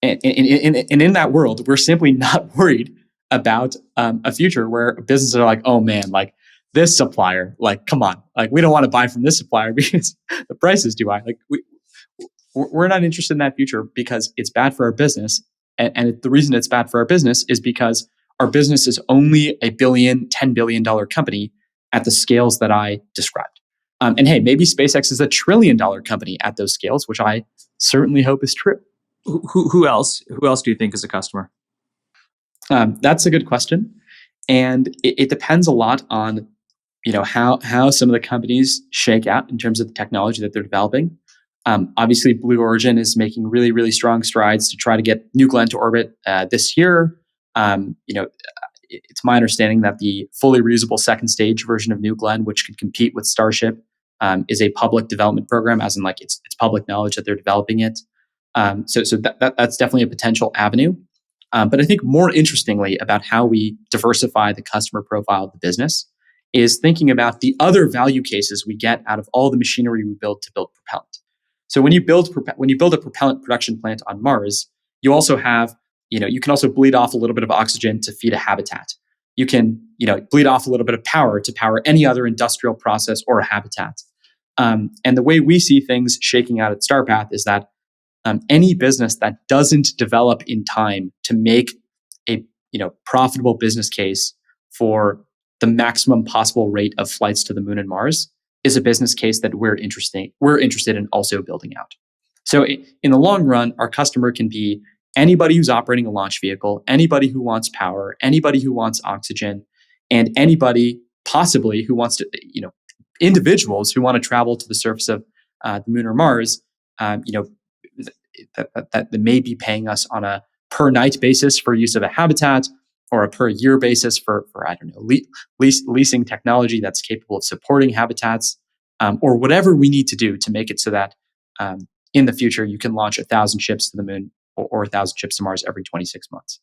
S2: in that world, we're simply not worried about a future where businesses are like, oh man, like this supplier, like, come on, like we don't want to buy from this supplier because the price is too high. Like we're not interested in that future because it's bad for our business. And the reason it's bad for our business is because our business is only $1 billion, $10 billion company at the scales that I described. And hey, maybe SpaceX is $1 trillion company at those scales, which I certainly hope is true.
S1: Who else? Who else do you think is a customer?
S2: That's a good question, and it depends a lot on how some of the companies shake out in terms of the technology that they're developing. Obviously, Blue Origin is making really, really strong strides to try to get New Glenn to orbit this year. It's my understanding that the fully reusable second stage version of New Glenn, which could compete with Starship, is a public development program, as in like it's public knowledge that they're developing it. So that's definitely a potential avenue. But I think more interestingly about how we diversify the customer profile of the business is thinking about the other value cases we get out of all the machinery we build to build propellant. So when you build a propellant production plant on Mars, you also have, you can also bleed off a little bit of oxygen to feed a habitat. You can, bleed off a little bit of power to power any other industrial process or a habitat. And the way we see things shaking out at Starpath is that Any business that doesn't develop in time to make a profitable business case for the maximum possible rate of flights to the moon and Mars is a business case that we're interested in also building out. So in the long run, our customer can be anybody who's operating a launch vehicle, anybody who wants power, anybody who wants oxygen, and anybody possibly who wants to, individuals who want to travel to the surface of the moon or Mars, that may be paying us on a per night basis for use of a habitat, or a per year basis for I don't know, leasing technology that's capable of supporting habitats, or whatever we need to do to make it so that in the future you can launch 1,000 ships to the moon or 1,000 ships to Mars every 26 months.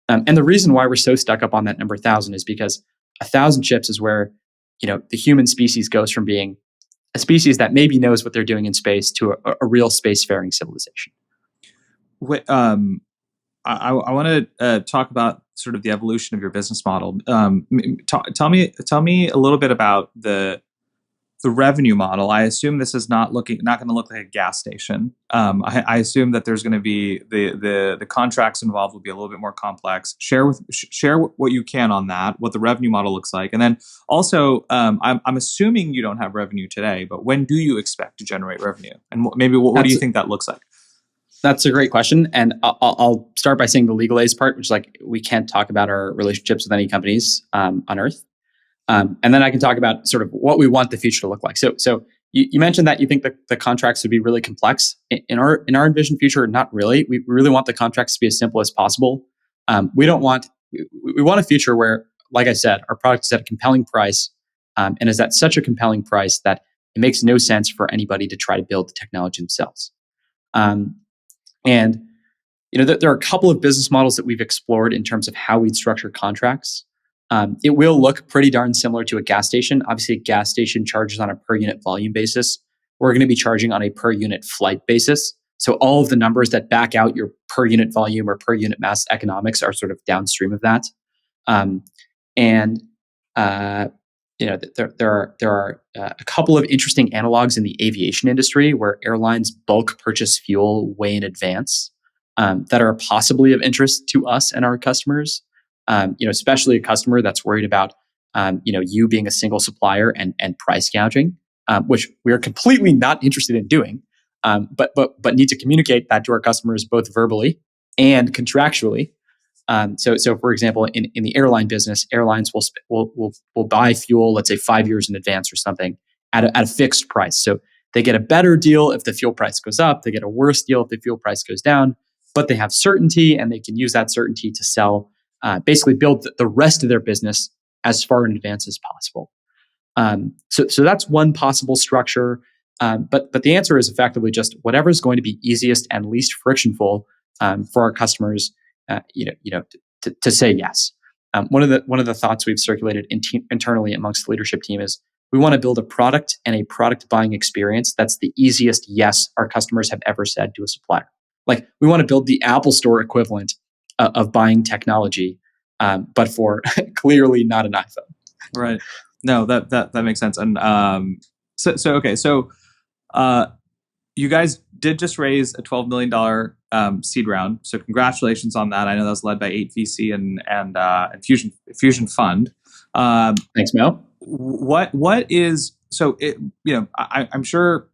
S2: And the reason why we're so stuck up on that number 1,000 is because 1,000 ships is where the human species goes from being a species that maybe knows what they're doing in space to a real spacefaring civilization.
S1: I want to talk about sort of the evolution of your business model. Tell me a little bit about the revenue model. I assume this is not going to look like a gas station. I assume that there's going to be the contracts involved will be a little bit more complex. Share what you can on that, what the revenue model looks like, and then also I'm assuming you don't have revenue today, but when do you expect to generate revenue, and maybe what do you think that looks like?
S2: That's a great question, and I'll start by saying the legalese part, which is like we can't talk about our relationships with any companies on Earth. And then I can talk about sort of what we want the future to look like. So you mentioned that you think that the contracts would be really complex. In our envisioned future, not really. We really want the contracts to be as simple as possible. We want a future where, like I said, our product is at a compelling price, and is at such a compelling price that it makes no sense for anybody to try to build the technology themselves. And there are a couple of business models that we've explored in terms of how we'd structure contracts. It will look pretty darn similar to a gas station. Obviously, a gas station charges on a per unit volume basis. We're going to be charging on a per unit flight basis. So all of the numbers that back out your per unit volume or per unit mass economics are sort of downstream of that. There are a couple of interesting analogs in the aviation industry where airlines bulk purchase fuel way in advance that are possibly of interest to us and our customers. Especially a customer that's worried about you being a single supplier and price gouging, which we are completely not interested in doing, but need to communicate that to our customers both verbally and contractually. So for example, in the airline business, airlines will buy fuel, let's say 5 years in advance or something, at a fixed price. So they get a better deal if the fuel price goes up. They get a worse deal if the fuel price goes down. But they have certainty, and they can use that certainty to sell, basically build the rest of their business as far in advance as possible. So that's one possible structure. But the answer is effectively just whatever is going to be easiest and least frictionful for our customers. To say yes. One of the thoughts we've circulated internally amongst the leadership team is we want to build a product and a product buying experience that's the easiest yes our customers have ever said to a supplier. Like we want to build the Apple Store equivalent of buying technology, but for clearly not an iPhone.
S1: Right. No, that makes sense. And so you guys did just raise a $12 million seed round. So congratulations on that. I know that was led by 8VC and Fusion Fund.
S2: Thanks, Mel.
S1: What is so? I'm sure.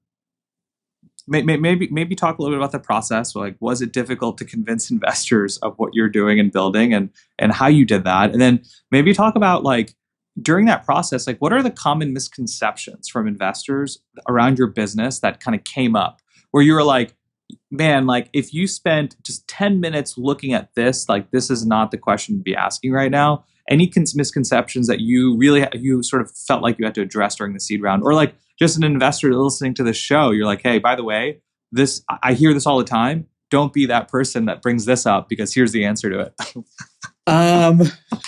S1: Maybe talk a little bit about the process. Like, was it difficult to convince investors of what you're doing and building, and how you did that? And then maybe talk about like during that process, like what are the common misconceptions from investors around your business that kind of came up where you were like, man, like if you spent just 10 minutes looking at this, like this is not the question to be asking right now. Any misconceptions that you sort of felt like you had to address during the seed round, or like just an investor listening to the show, you're like, hey, by the way, I hear this all the time. Don't be that person that brings this up because here's the answer to it.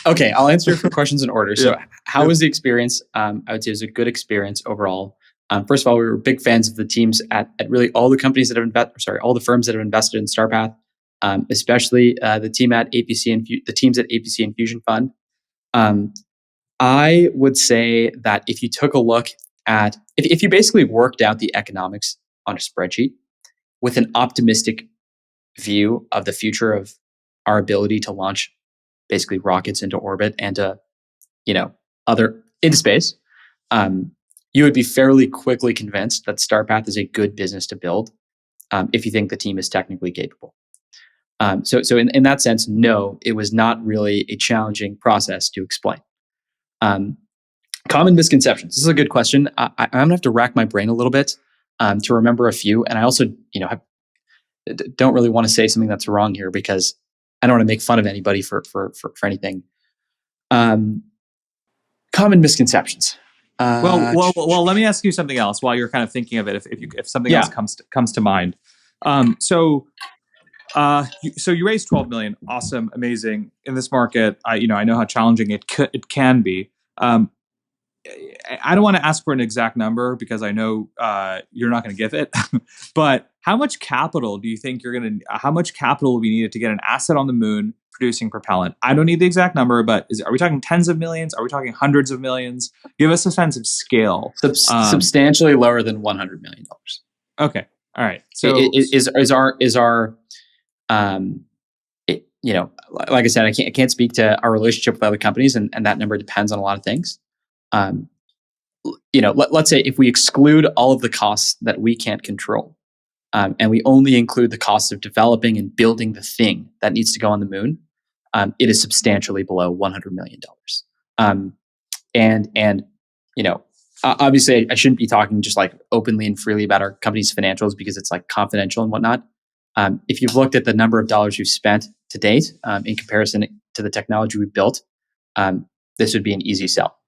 S2: Okay, I'll answer your questions in order. So how was the experience? I would say it was a good experience overall. First of all, we were big fans of the teams at really all the companies that have all the firms that have invested in Starpath, especially the teams at APC and Fusion Fund. I would say that if you took a look at, if you basically worked out the economics on a spreadsheet, with an optimistic view of the future of our ability to launch basically rockets into orbit and to, other into space, you would be fairly quickly convinced that Starpath is a good business to build if you think the team is technically capable. So in that sense, no, it was not really a challenging process to explain. Common misconceptions. This is a good question. I'm gonna have to rack my brain a little bit to remember a few, and I also, don't really want to say something that's wrong here because I don't want to make fun of anybody for anything. Common misconceptions.
S1: Well. Let me ask you something else while you're kind of thinking of it. If something else comes to mind. So you raised 12 million. Awesome, amazing. In this market, I know how challenging it can be. I don't want to ask for an exact number because I know you're not going to give it. But how much capital do you think how much capital will be needed to get an asset on the moon producing propellant? I don't need the exact number, but are we talking tens of millions? Are we talking hundreds of millions? Give us a sense of scale.
S2: Substantially lower than $100 million.
S1: Okay. All right. So
S2: like I said, I can't speak to our relationship with other companies, and that number depends on a lot of things. Let's say if we exclude all of the costs that we can't control, and we only include the costs of developing and building the thing that needs to go on the moon, it is substantially below $100 million. Obviously I shouldn't be talking just like openly and freely about our company's financials because it's like confidential and whatnot. If you've looked at the number of dollars we've spent to date in comparison to the technology we built, this would be an easy sell.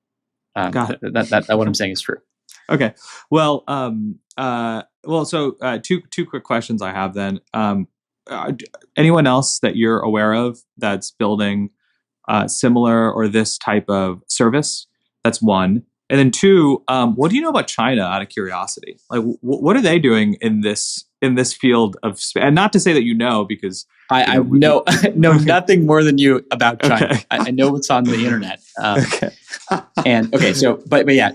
S1: Got it.
S2: That what I'm saying is true.
S1: Okay. Well, so two quick questions I have then. Anyone else that you're aware of that's building similar or this type of service? That's one. And then two, what do you know about China out of curiosity? Like, what are they doing in this field of space? And not to say that because
S2: I know nothing more than you about China. Okay. I know what's on the internet. But yeah,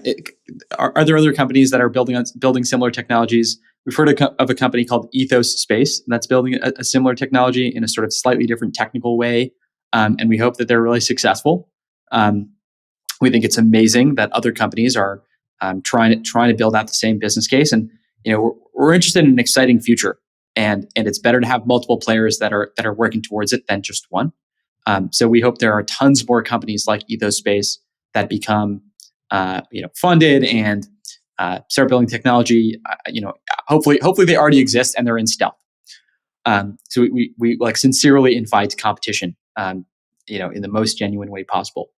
S2: are there other companies that are building similar technologies? We've heard of a company called Ethos Space that's building a similar technology in a sort of slightly different technical way, and we hope that they're really successful. We think it's amazing that other companies are trying to build out the same business case, and we're interested in an exciting future, and it's better to have multiple players that are working towards it than just one. So we hope there are tons more companies like Ethos Space that become funded and start building technology. Hopefully they already exist and they're in stealth. So we like sincerely invite competition, in the most genuine way possible.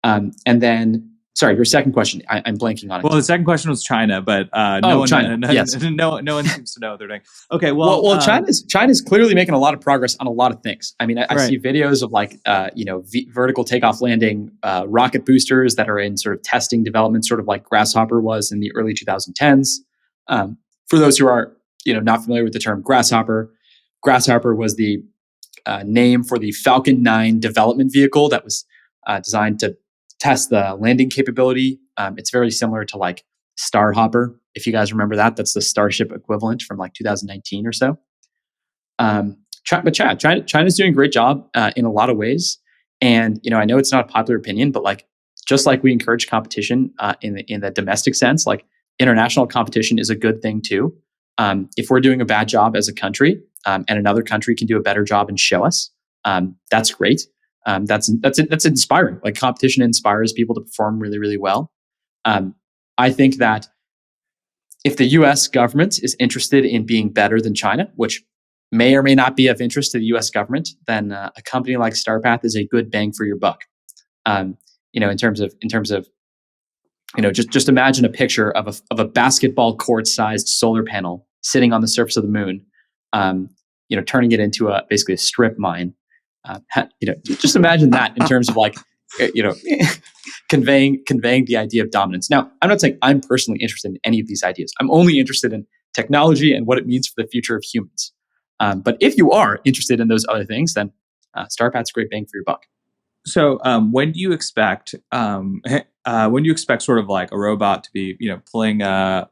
S2: And then, sorry, your second question, I'm blanking on it.
S1: Well, the second question was China, but
S2: China. Yes.
S1: No one seems to know what they're doing. Okay, well,
S2: China's clearly making a lot of progress on a lot of things. I mean, I see videos of like, vertical takeoff landing rocket boosters that are in sort of testing development, sort of like Grasshopper was in the early 2010s. For those who are, not familiar with the term Grasshopper was the name for the Falcon 9 development vehicle that was designed to test the landing capability. It's very similar to like Starhopper, if you guys remember that. That's the Starship equivalent from like 2019 or so. China's doing a great job in a lot of ways. And I know it's not a popular opinion, but like just like we encourage competition in the domestic sense, like international competition is a good thing too. If we're doing a bad job as a country and another country can do a better job and show us, that's great. That's inspiring. Like competition inspires people to perform really, really well. I think that if the U.S. government is interested in being better than China, which may or may not be of interest to the U.S. government, then a company like Starpath is a good bang for your buck. In terms of just imagine a picture of a basketball court-sized solar panel sitting on the surface of the moon, turning it into basically a strip mine. Just imagine that in terms of like, conveying the idea of dominance. Now, I'm not saying I'm personally interested in any of these ideas. I'm only interested in technology and what it means for the future of humans. But if you are interested in those other things, then Starpath's a great bang for your buck.
S1: So, when do you expect sort of like a robot to be, pulling a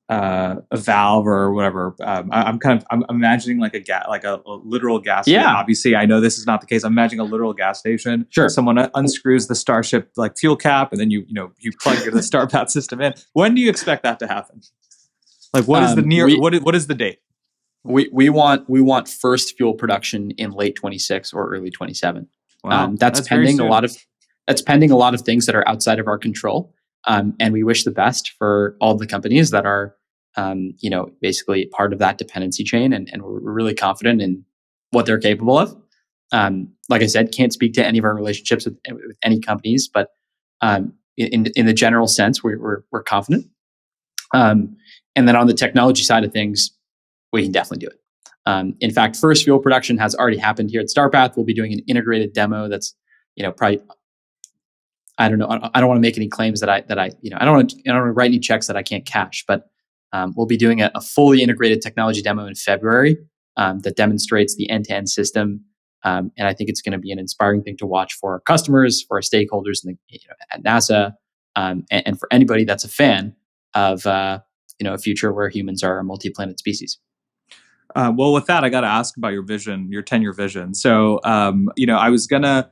S1: a valve or whatever. I'm imagining like a literal gas station.
S2: Yeah,
S1: Obviously, I know this is not the case. I'm imagining a literal gas station.
S2: sure.
S1: Someone unscrews the Starship like fuel cap, and then you plug the Starpath system in. When do you expect that to happen? Like, what is the what is the date?
S2: We want first fuel production in late 26 or early 27.
S1: Wow,
S2: that's pending a lot of things that are outside of our control. And we wish the best for all the companies that are, basically part of that dependency chain. And we're really confident in what they're capable of. Like I said, can't speak to any of our relationships with any companies, but in the general sense, we're confident. And then on the technology side of things, we can definitely do it. In fact, first fuel production has already happened here at Starpath. We'll be doing an integrated demo that's, probably, I don't know. I don't want to make any claims that I don't want to write any checks that I can't cash, but we'll be doing a fully integrated technology demo in February that demonstrates the end-to-end system. And I think it's going to be an inspiring thing to watch for our customers, for our stakeholders at NASA, and for anybody that's a fan of a future where humans are a multi-planet species.
S1: Well, with that, I got to ask about your vision, your 10-year vision. So, I was gonna,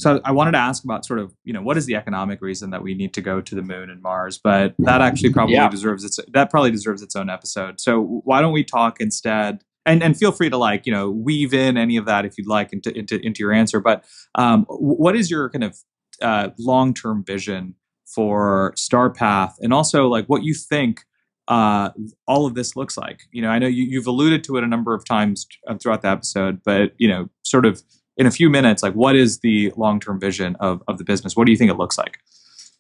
S1: so I wanted to ask about sort of, what is the economic reason that we need to go to the moon and Mars? But that actually probably deserves its own episode. So why don't we talk instead? And feel free to weave in any of that if you'd like into your answer. But what is your kind of long-term vision for Starpath, and also what you think all of this looks like? I know you've alluded to it a number of times throughout the episode, but sort of in a few minutes, what is the long-term vision of the business? What do you think it looks like?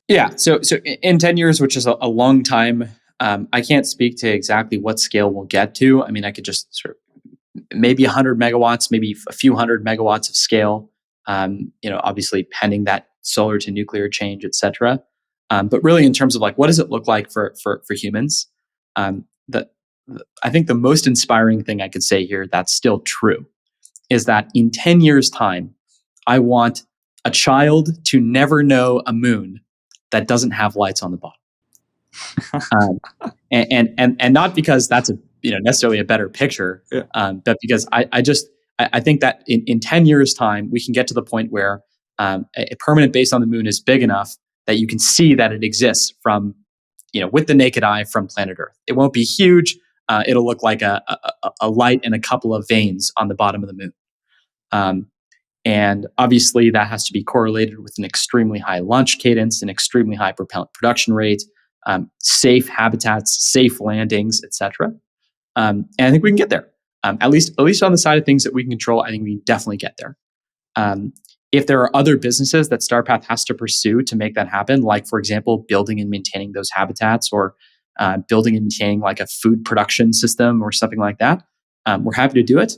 S2: Yeah, so in 10 years, which is a long time, I can't speak to exactly what scale we'll get to. I mean, I could just sort of maybe 100 megawatts, maybe a few hundred megawatts of scale. Obviously pending that solar to nuclear change, et cetera. But really, in terms of what does it look like for humans? I think the most inspiring thing I could say here that's still true is that in 10 years' time, I want a child to never know a moon that doesn't have lights on the bottom. And not because that's necessarily a better picture, but because I think that in 10 years' time, we can get to the point where a permanent base on the moon is big enough that you can see that it exists from, with the naked eye from planet Earth. It won't be huge. It'll look like a light and a couple of veins on the bottom of the moon. And obviously that has to be correlated with an extremely high launch cadence, an extremely high propellant production rate, safe habitats, safe landings, etc. And I think we can get there. At least on the side of things that we can control, I think we can definitely get there. If there are other businesses that Starpath has to pursue to make that happen, like, for example, building and maintaining those habitats, or building and maintaining a food production system or something like that, we're happy to do it.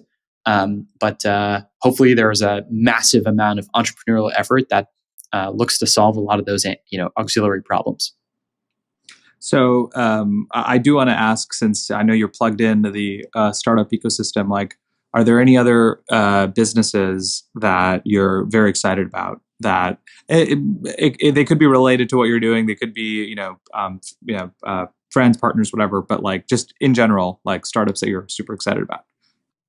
S2: But hopefully there's a massive amount of entrepreneurial effort that looks to solve a lot of those auxiliary problems.
S1: So I do want to ask, since I know you're plugged into the startup ecosystem, are there any other businesses that you're very excited about that they could be related to what you're doing? They could be friends, partners, whatever. But just in general, startups that you're super excited about.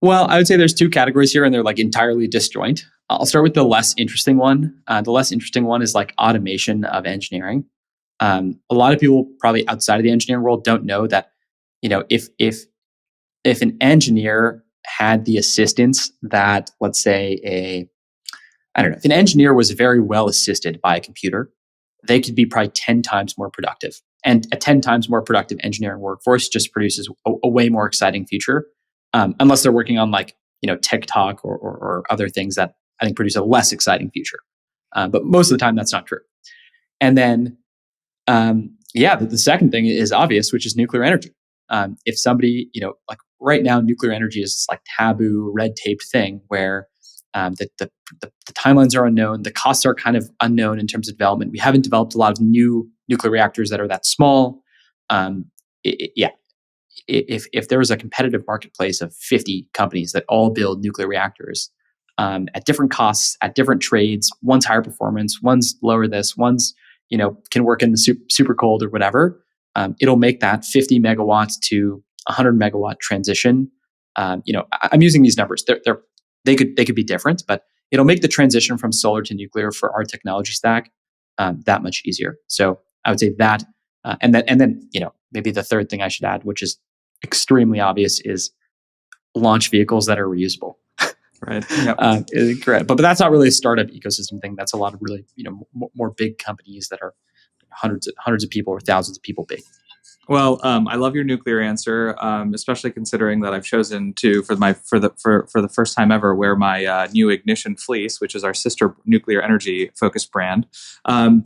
S2: Well, I would say there's two categories here, and they're entirely disjoint. I'll start with the less interesting one. The less interesting one is automation of engineering. A lot of people probably outside of the engineering world don't know that, if an engineer had the assistance that, let's say, if an engineer was very well assisted by a computer, they could be probably 10 times more productive. And a 10 times more productive engineering workforce just produces a way more exciting future. Unless they're working on TikTok or other things that I think produce a less exciting future. But most of the time that's not true. And then, the second thing is obvious, which is nuclear energy. If somebody, right now, nuclear energy is this taboo, red taped thing where the timelines are unknown, the costs are kind of unknown in terms of development. We haven't developed a lot of new nuclear reactors that are that small. If there was a competitive marketplace of 50 companies that all build nuclear reactors at different costs, at different trades, one's higher performance, one's lower this, one's can work in the super cold or whatever, it'll make that 50 megawatts to 100 megawatt transition. I'm using these numbers. They could be different, but it'll make the transition from solar to nuclear for our technology stack that much easier. So I would say that, and then maybe the third thing I should add, which is extremely obvious, is launch vehicles that are reusable.
S1: Right. Yep.
S2: Correct. But that's not really a startup ecosystem thing. That's a lot of really more big companies that are hundreds of people or thousands of people big.
S1: Well, I love your nuclear answer, especially considering that I've chosen to, for the first time ever, wear my new Ignition fleece, which is our sister nuclear energy focused brand. My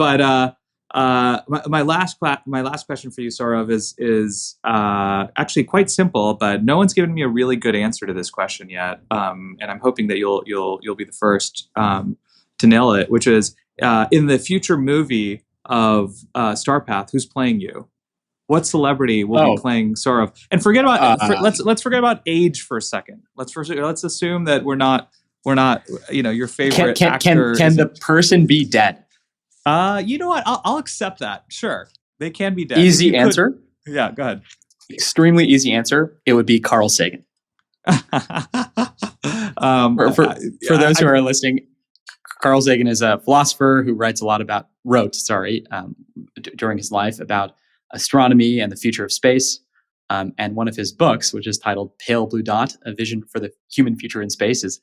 S1: last question for you, Saurav, is actually quite simple, but no one's given me a really good answer to this question yet, and I'm hoping that you'll be the first to nail it. Which is in the future movie of Starpath, who's playing you? What celebrity will be playing Saurav? And forget about let's forget about age for a second. Let's assume that we're not your favorite actor.
S2: Can the person be dead?
S1: You know what? I'll accept that. Sure, they can be dead.
S2: Easy answer.
S1: Yeah, go ahead.
S2: Extremely easy answer. It would be Carl Sagan. For those who are listening, Carl Sagan is a philosopher who wrote during his life about astronomy and the future of space. And one of his books, which is titled Pale Blue Dot, A Vision for the Human Future in Space, is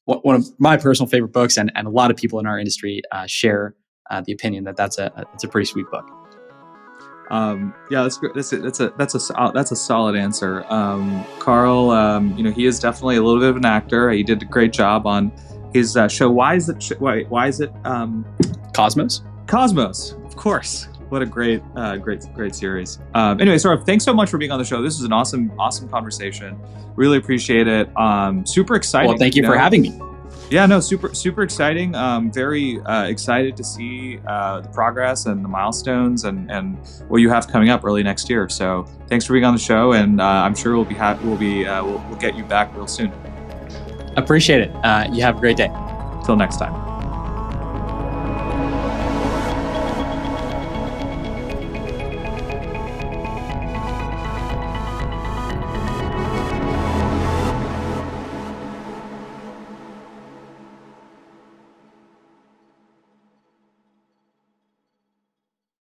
S2: one of my personal favorite books. And a lot of people in our industry share the opinion that that's a pretty sweet book.
S1: Yeah, that's good. That's a solid answer. Carl, he is definitely a little bit of an actor. He did a great job on his show. Why is it
S2: Cosmos?
S1: Cosmos, of course. What a great series. Anyway, Saurav, thanks so much for being on the show. This is an awesome conversation. Really appreciate it. Super exciting.
S2: Well, thank you for having me.
S1: Yeah, no, super exciting. Very excited to see the progress and the milestones and what you have coming up early next year. So thanks for being on the show, and I'm sure we'll get you back real soon.
S2: Appreciate it. You have a great day.
S1: Till next time.